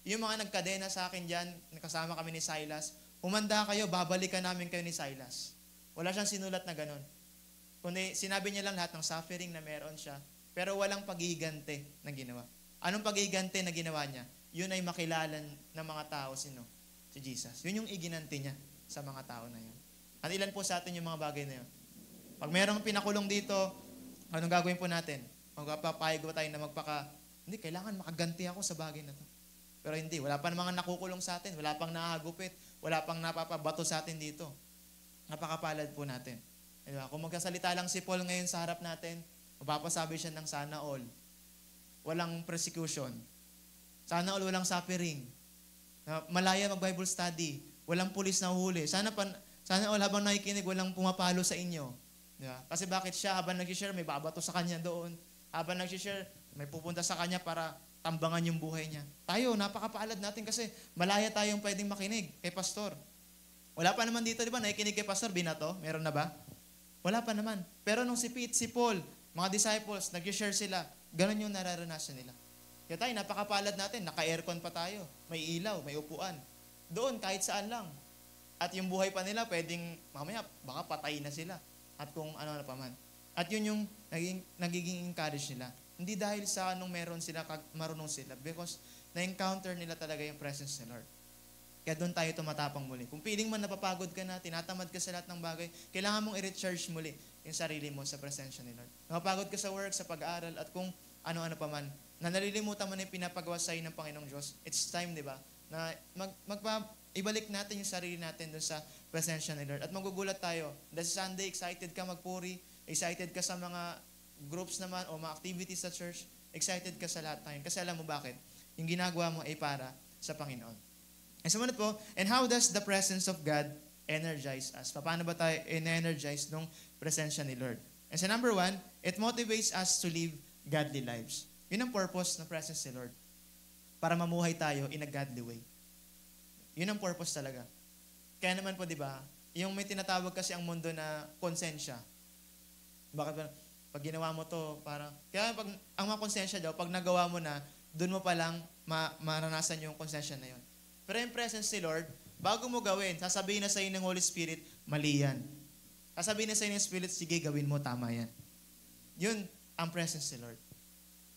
S1: Yung mga nagkadena sa akin dyan, nakasama kami ni Silas, humanda kayo, babalikan namin kayo ni Silas. Wala siyang sinulat na ganun. Kundi sinabi niya lang lahat ng suffering na meron siya, pero walang paghihigante na ginawa. Anong paghihigante na ginawa niya? Yun ay makilala ng mga tao sino? Si Jesus. Yun yung iginanti niya sa mga tao na yun. At ilan po sa atin yung mga bagay na yun? Pag merong pinakulong dito, anong gagawin po natin? Magpapayag ba tayo na hindi, kailangan makaganti ako sa bagay na to. Pero hindi, wala pa namang nakukulong sa atin, wala pang nakagupit, wala pang napapabato sa atin dito. Napakapalad po natin. Diba? Kung magkasalita lang si Paul ngayon sa harap natin, mapapasabi siya ng sana all. Walang persecution. Sana all, walang suffering. Malaya mag-Bible study. Walang pulis na huli. Sana all, habang nakikinig, walang pumapalo sa inyo. Diba? Kasi bakit siya, habang nag-share, may babato sa kanya doon. Habang nag-share, may pupunta sa kanya para tambangan yung buhay niya. Tayo, napakapaalad natin kasi malaya tayong pwedeng makinig kay pastor. Wala pa naman dito, di ba? Nakikinig kay pastor, binato? Meron na ba? Wala pa naman. Pero nung si Pete, si Paul, mga disciples, nag-share sila, ganun yung nararanasan nila. Kaya tayo, napakapalad natin. Naka-aircon pa tayo. May ilaw, may upuan. Doon, kahit saan lang. At yung buhay pa nila, pwedeng, mamaya, baka patay na sila. At kung ano na pa man. At yun yung nagiging encourage nila. Hindi dahil sa anong meron sila, marunong sila. Because na-encounter nila talaga yung presence ni Lord. Kaya doon tayo tumatapang muli. Kung piling man napapagod ka na, tinatamad ka sa lahat ng bagay, kailangan mong i-recharge muli yung sarili mo sa presensya ni Lord. Napapagod ka sa work, sa pag-aaral, at kung ano-ano pa man, na nalilimutan mo na yung pinapagawa sa'yo ng Panginoong Diyos, it's time, di ba, na ibalik natin yung sarili natin doon sa presensya ni Lord. At magugulat tayo. Dahil sa Sunday, excited ka magpuri, excited ka sa mga groups naman o mga activities sa church, excited ka sa lahat tayo. Kasi alam mo bakit? Yung ginagawa mo ay para sa Panginoon. And sumunod po, and how does the presence of God energize us? Paano ba tayo in-energize nung presensya ni Lord? And so number 1, it motivates us to live godly lives. Yun ang purpose ng presence ni Lord. Para mamuhay tayo in a godly way. Yun ang purpose talaga. Kaya naman po, di ba, yung may tinatawag kasi ang mundo na konsensya. Bakit ba? Pag ginawa mo to, parang, kaya pag, ang mga konsensya daw, pag nagawa mo na, doon mo palang maranasan yung konsensya na yun. Pero yung presence ni Lord, bago mo gawin, sasabihin na sa iyo ng Holy Spirit, mali yan. Sasabihin na sa iyo ng Spirit, sige, gawin mo, tama yan. Yun ang presence ni Lord.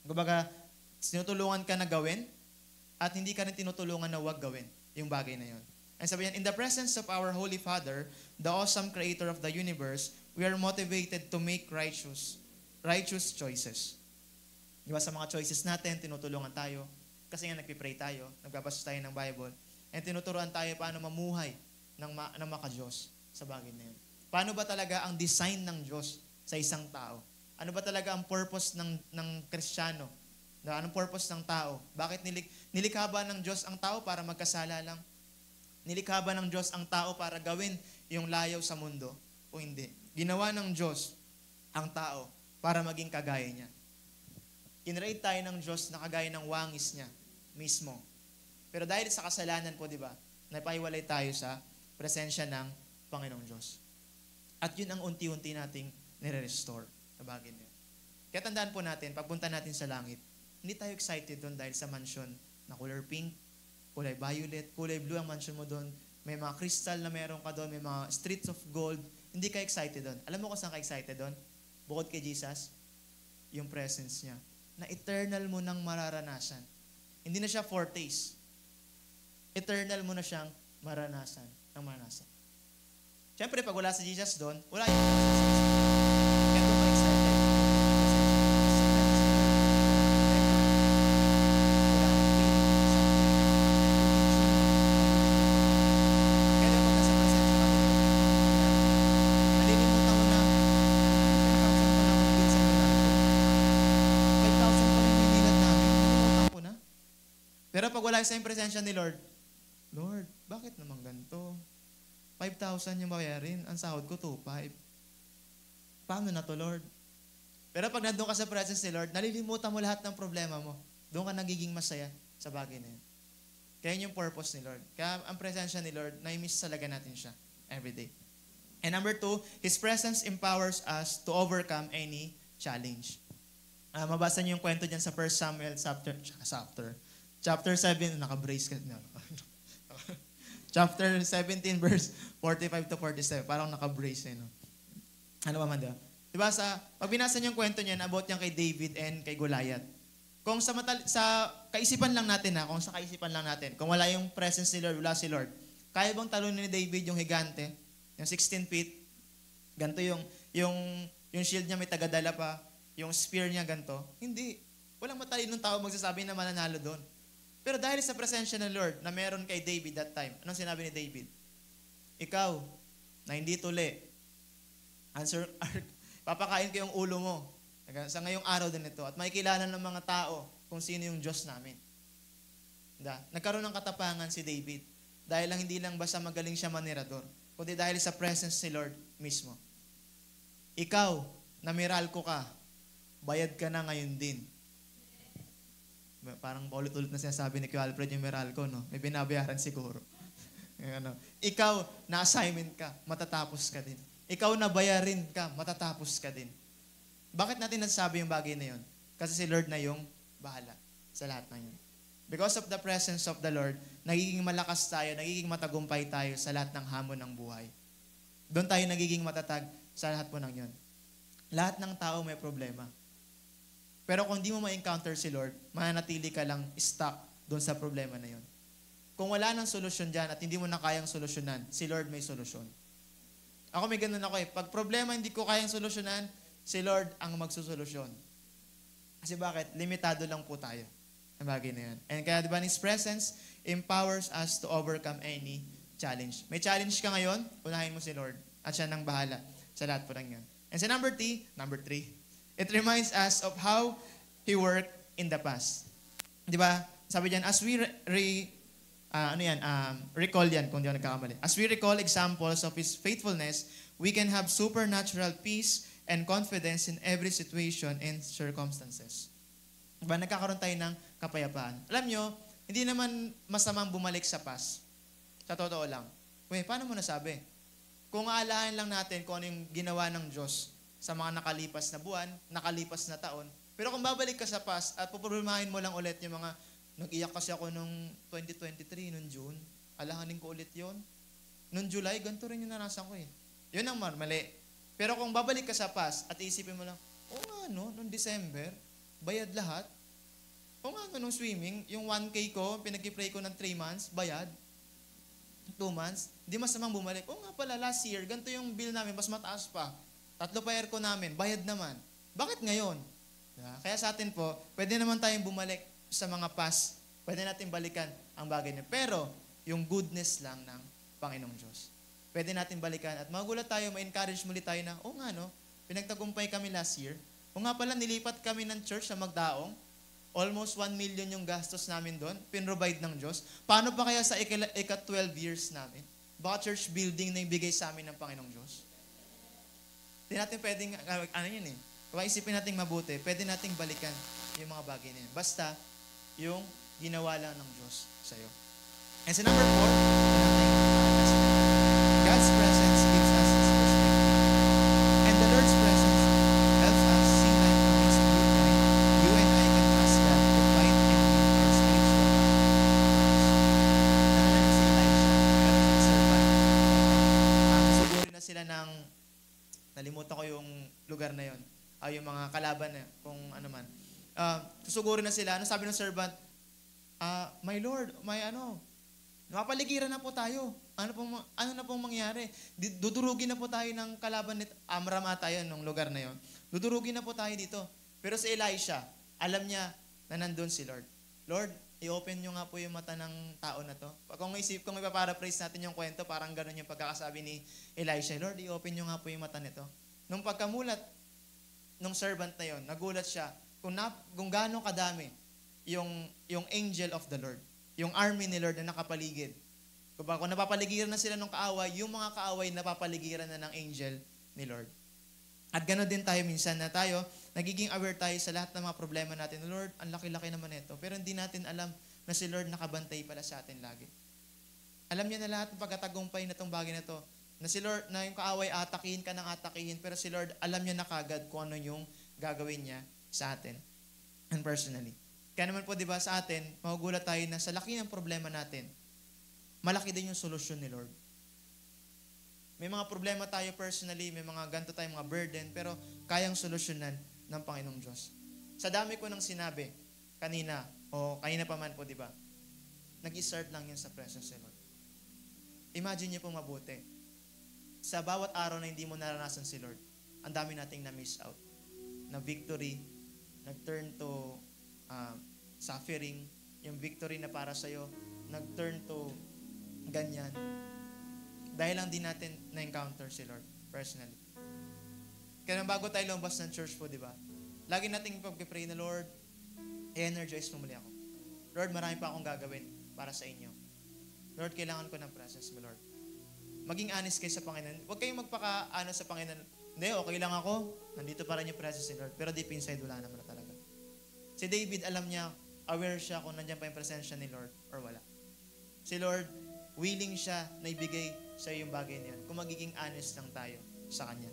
S1: Kumbaga, tinutulungan ka na gawin, at hindi ka rin tinutulungan na wag gawin yung bagay na yun. And sabi yan, in the presence of our Holy Father, the awesome Creator of the universe, we are motivated to make righteous choices. Di ba, sa mga choices natin, tinutulungan tayo. Kasi nga nagpipray tayo, nagbabasa tayo ng Bible, and tinuturuan tayo paano mamuhay ng maka-Diyos sa bagay na yun. Paano ba talaga ang design ng Diyos sa isang tao? Ano ba talaga ang purpose ng Kristiyano? Anong purpose ng tao? Bakit nilikha ba ng Diyos ang tao para magkasala lang? Nilikha ba ng Diyos ang tao para gawin yung layaw sa mundo? O hindi? Ginawa ng Diyos ang tao para maging kagaya niya. Kinrate tayo ng Diyos na kagaya ng wangis niya mismo. Pero dahil sa kasalanan po, di ba, napaiwalay tayo sa presensya ng Panginoong Diyos. At yun ang unti-unti nating nire-restore sa bagay niya. Kaya tandaan po natin, pagpunta natin sa langit, hindi tayo excited doon dahil sa mansion na color pink, kulay violet, kulay blue ang mansion mo doon, may mga crystal na meron ka doon, may mga streets of gold, hindi ka excited doon. Alam mo kung saan ka excited doon? Bukod kay Jesus, yung presence niya. na eternal mo nang mararanasan. Hindi na siya foretaste. Eternal mo na siyang maranasan. Siyempre, pag wala si Jesus doon, wala yung kaya doon ka excited. Kaya pag nasa presensya ka doon, nalilimutan mo na 10,000 pa lang ang bill sa Meralco. 5,000 pa lang yung hinilat namin. Nalilimutan ko na. Pero pag wala sa presensya ni Lord, Lord, bakit naman ganito? 5,000 yung bayarin. Ang sahod ko, 2,500. Paano na to, Lord? Pero pag nandun ka sa presence ni Lord, nalilimutan mo lahat ng problema mo. Doon ka nagiging masaya sa bagay na yun. Kaya yun yung purpose ni Lord. Kaya ang presensya ni Lord, na-miss talaga natin siya everyday. And number 2, His presence empowers us to overcome any challenge. Mabasa niyo yung kwento dyan sa 1 Samuel chapter 7, naka-brace ka na. Chapter 17, verse 45 to 47. Parang naka-brace eh, no? Ano ba man diba? Diba pag binasa niyo yung kwento niyan, about yan kay David and kay Goliath. Kung sa kaisipan lang natin kung wala yung presence ni Lord, wala si Lord, kaya bang talunin ni David yung higante, yung 16 feet, ganito yung shield niya may tagadala pa, yung spear niya ganito? Hindi. Walang matalinong tao magsasabi na mananalo doon. Pero dahil sa presensya ng Lord na meron kay David that time, anong sinabi ni David? Ikaw, na hindi tuli, papakain ko yung ulo mo sa ngayong araw din ito at makikilala ng mga tao kung sino yung Diyos namin. Nagkaroon ng katapangan si David dahil hindi lang basta magaling siya manirador, kundi dahil sa presence ni Lord mismo. Ikaw, na Meralco ka, bayad ka na ngayon din. Parang paulit-ulit na sinasabi ni Kuya Alfred yung Meralco, no? May binabayaran siguro. Ikaw, na-assignment ka, matatapos ka din. Ikaw, na bayarin ka, matatapos ka din. Bakit natin nasasabi yung bagay na yun? Kasi si Lord na yung bahala sa lahat ng yun. Because of the presence of the Lord, nagiging malakas tayo, nagiging matagumpay tayo sa lahat ng hamon ng buhay. Doon tayo nagiging matatag sa lahat po ng yun. Lahat ng tao may problema. Pero kung di mo ma-encounter si Lord, mananatili ka lang stuck doon sa problema na yun. Kung wala nang solusyon dyan at hindi mo na kayang solusyonan, si Lord may solusyon. Ako may ganun ako eh. Pag problema hindi ko kayang solusyonan, si Lord ang magsusolusyon. Kasi bakit? Limitado lang po tayo ang bagay na yun. And kaya diba, His presence empowers us to overcome any challenge. May challenge ka ngayon, unahin mo si Lord. At siya nang bahala sa lahat po ng yun. And sa number 3, it reminds us of how He worked in the past. Di ba? Sabi diyan, as we recall yan, kung di ako nagkakamali. As we recall examples of His faithfulness, we can have supernatural peace and confidence in every situation and circumstances. Diba? Nagkakaroon tayo ng kapayapaan. Alam nyo, hindi naman masamang bumalik sa past. Sa totoo lang. Paano mo nasabi? Kung aalahan lang natin kung ano yung ginawa ng Diyos sa mga nakalipas na buwan, nakalipas na taon. Pero kung babalik ka sa past at puproblemahin mo lang ulit yung mga, nag-iyak kasi ako nung 2023, nung June, alahanin ko ulit yon. Nung July, ganito rin yung narasan ko eh. Yun ang mali. Pero kung babalik ka sa past at isipin mo lang, nung December, bayad lahat. Nung swimming, yung 1K ko, pinag-pray ko ng 3 months, bayad. 2 months, di masamang bumalik. Last year, ganito yung bill namin, mas mataas pa. 3 pa aircon namin, bayad naman. Bakit ngayon? Kaya sa atin po, pwede naman tayong bumalik sa mga past. Pwede natin balikan ang bagay niya. Pero, yung goodness lang ng Panginoong Diyos. Pwede natin balikan at magulat tayo, ma-encourage muli tayo na, pinagtagumpay kami last year. Nilipat kami ng church sa Magdaong. Almost 1 million yung gastos namin doon. Pinrovide ng Diyos. Paano pa kaya sa ika-12 years namin? Baka church building na ibigay sa amin ng Panginoong Diyos? Hindi natin pwedeng, kung isipin natin mabuti, pwede nating balikan yung mga bagay na yun. Basta, yung ginawa lang ng Diyos sa'yo. And sa number 4, God's presence gives us His perspective. And the Lord's presence helps us see life from His viewpoint. You and I can trust God to fight and win our spiritual battles. Naalala si Elijah, pero siya survive. Siguro na sila ng nalimutan ko yung lugar na yon. Yung mga kalaban na, kung ano man. Susugurin na sila. Ano sabi ng servant? My Lord, napapaligiran na po tayo. Ano na pong mangyari? Dudurugin na po tayo ng kalaban nito. Amram ata yun, nung lugar na yun. Dudurugin na po tayo dito. Pero si Elisha, alam niya na nandun si Lord. Lord, i-open nyo nga po yung mata ng tao na to. Kung ipaparaphrase natin yung kwento, parang ganun yung pagkakasabi ni Elisha. Lord, i-open nyo nga po yung mata nito. Nung pagkamulat nung servant na yon, nagulat siya kung gaano kadami yung angel of the Lord, yung army ni Lord na nakapaligid. Kung napapaligiran na sila ng kaaway, yung mga kaaway napapaligiran na ng angel ni Lord. At gano'n din tayo minsan na tayo, nagiging aware tayo sa lahat ng mga problema natin. Lord, ang laki-laki naman ito. Pero hindi natin alam na si Lord nakabantay pala sa atin lagi. Alam niya na lahat ng pagkatagumpay na itong bagay na ito. Na si Lord, na yung kaaway atakihin ka ng atakihin, pero si Lord, alam niya na kagad kung ano yung gagawin niya sa atin. And personally. Kaya naman po, di ba, sa atin, magugulat tayo na sa laki ng problema natin, malaki din yung solusyon ni Lord. May mga problema tayo personally, may mga ganito tayong mga burden, pero kayang solusyonan ng Panginoong Diyos. Sa dami ko nang sinabi kanina, o kanina pa man po, di ba? Nag-start lang yun sa presence ni Lord. Imagine niyo po mabuti. Sa bawat araw na hindi mo naranasan si Lord, ang dami nating na-miss out. Na victory, nag-turn to suffering, yung victory na para sa'yo, nag-turn to ganyan. Dahil lang din natin na-encounter si Lord personally. Kaya bago tayo lumabas ng church po, di ba? Lagi nating pag-pray na, Lord, energize mo muli ako. Lord, marami pa akong gagawin para sa inyo. Lord, kailangan ko ng presence mo, Lord. Maging honest kayo sa Panginoon. Huwag kayong magpaka-ano sa Panginoon. Hindi, okay lang ako. Nandito pa rin yung presence ni Lord. Pero deep inside, wala naman na talaga. Si David, alam niya, aware siya kung nandiyan pa yung presensya ni Lord or wala. Si Lord, willing siya na ibigay sa yung bagay niyan kung magiging honest lang tayo sa Kanya.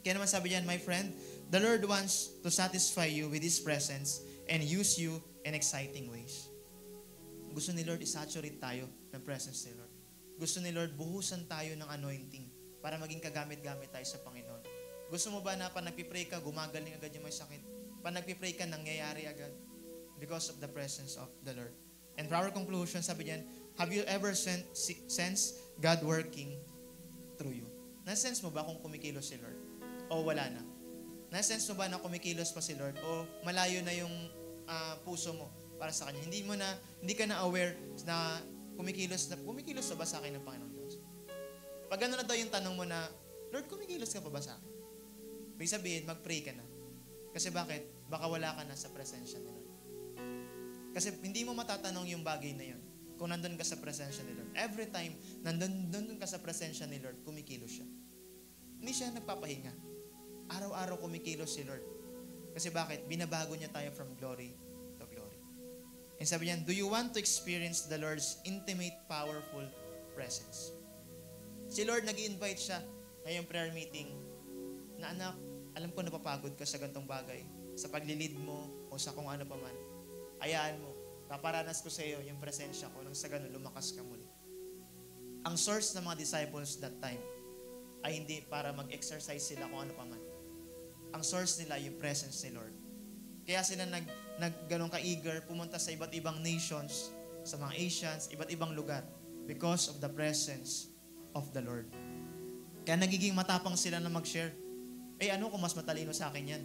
S1: Kaya naman sabi niyan, my friend, the Lord wants to satisfy you with His presence and use you in exciting ways. Gusto ni Lord isaturate tayo ng presence ni Lord. Gusto ni Lord buhusan tayo ng anointing para maging kagamit-gamit tayo sa Panginoon. Gusto mo ba na pag nagpipray ka, gumagaling agad yung may sakit? Pag nagpipray ka, nangyayari agad because of the presence of the Lord. And for our conclusion, sabi niyan, have you ever sensed God working through you? Na-sense mo ba kung kumikilos si Lord? O wala na? Na-sense mo ba na kumikilos pa si Lord? O malayo na yung puso mo para sa Kanya? Hindi ka na aware na kumikilos na ba sa akin ng Panginoon Diyos? Pag ano na daw yung tanong mo na, Lord, kumikilos ka pa ba sa akin? Ibig sabihin, mag-pray ka na. Kasi bakit? Baka wala ka na sa presensya ni Lord. Kasi hindi mo matatanong yung bagay na yun kung nandun ka sa presensya ni Lord. Every time nandun ka sa presensya ni Lord, kumikilos siya. Hindi siya nagpapahinga. Araw-araw kumikilos si Lord. Kasi bakit? Binabago niya tayo from glory to glory. And sabi niya, do you want to experience the Lord's intimate, powerful presence? Si Lord, nag-i-invite siya ngayong prayer meeting na anak, alam ko napapagod ka sa gantong bagay, sa paglilid mo o sa kung ano pa man. Hayaan mo, paparanas ko sa iyo yung presensya ko nang sa ganun lumakas ka muli. Ang source ng mga disciples that time ay hindi para mag-exercise sila kung ano pa man. Ang source nila yung presence ni Lord. Kaya sila ganun ka-eager pumunta sa iba't ibang nations, sa mga Asians, iba't ibang lugar because of the presence of the Lord. Kaya nagiging matapang sila na mag-share. Ano kung mas matalino sa akin yan?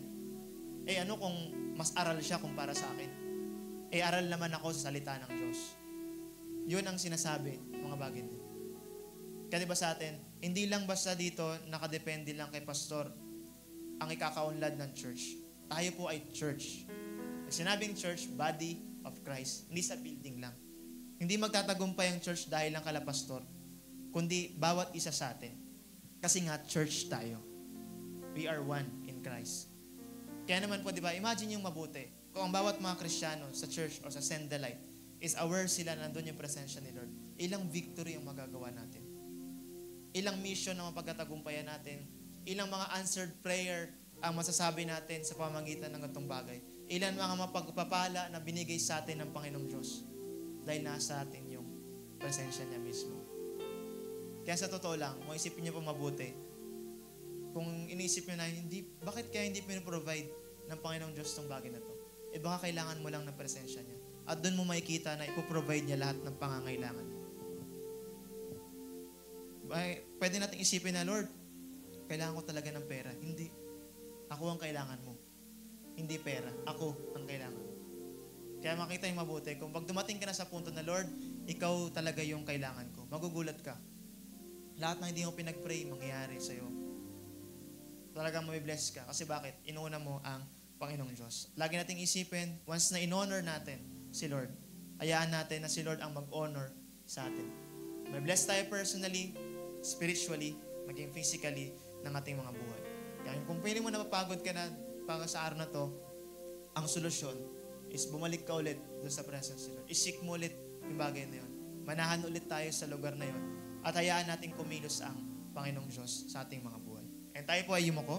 S1: Ano kung mas aral siya kumpara sa akin? Aral naman ako sa salita ng Diyos. Yun ang sinasabi, mga bagay din. Kaya diba sa atin, hindi lang basta dito nakadepende lang kay pastor ang ikakaunlad ng church. Tayo po ay church. Pag sinabing church, body of Christ. Hindi sa building lang. Hindi magtatagumpay ang church dahil lang kala pastor, kundi bawat isa sa atin. Kasi nga, church tayo. We are one in Christ. Kaya naman po, di ba, imagine yung mabuti. Kung ang bawat mga Kristiyano sa church o sa Send the Light is aware sila na nandun yung presensya ni Lord, ilang victory ang magagawa natin. Ilang mission ang mapagkatagumpayan natin. Ilang mga answered prayer ang masasabi natin sa pamamagitan ng ganitong bagay. Ilan mga mapagpapala na binigay sa atin ng Panginoong Diyos dahil nasa atin yung presensya niya mismo. Kaya sa totoo lang, kung isipin niyo po mabuti, kung iniisip niyo na, bakit kaya hindi pinoprovide ng Panginoong Diyos itong bagay na to? baka kailangan mo lang ng presensya niya. At doon mo makikita na ipoprovide niya lahat ng pangangailangan mo. Pwede natin isipin na, Lord, kailangan ko talaga ng pera. Hindi. Ako ang kailangan mo. Hindi pera. Ako ang kailangan mo. Kaya makita yung mabuti. Kung pag dumating ka na sa punto na, Lord, ikaw talaga yung kailangan ko. Magugulat ka. Lahat na hindi mo pinag-pray, mangyayari sa'yo. Talagang mabibless ka. Kasi bakit? Inuuna mo ang Panginoong Diyos. Lagi nating isipin, once na in-honor natin si Lord, hayaan natin na si Lord ang mag-honor sa atin. May bless tayo personally, spiritually, maging physically ng ating mga buhay. Kaya kung pwede mo napapagod ka na para sa araw na to, ang solusyon is bumalik ka ulit doon sa presence ni Lord. Isik mo ulit yung bagay na yun. Manahan ulit tayo sa lugar na yun. At hayaan natin kumilos ang Panginoong Diyos sa ating mga buhay. And tayo po ay yumuko.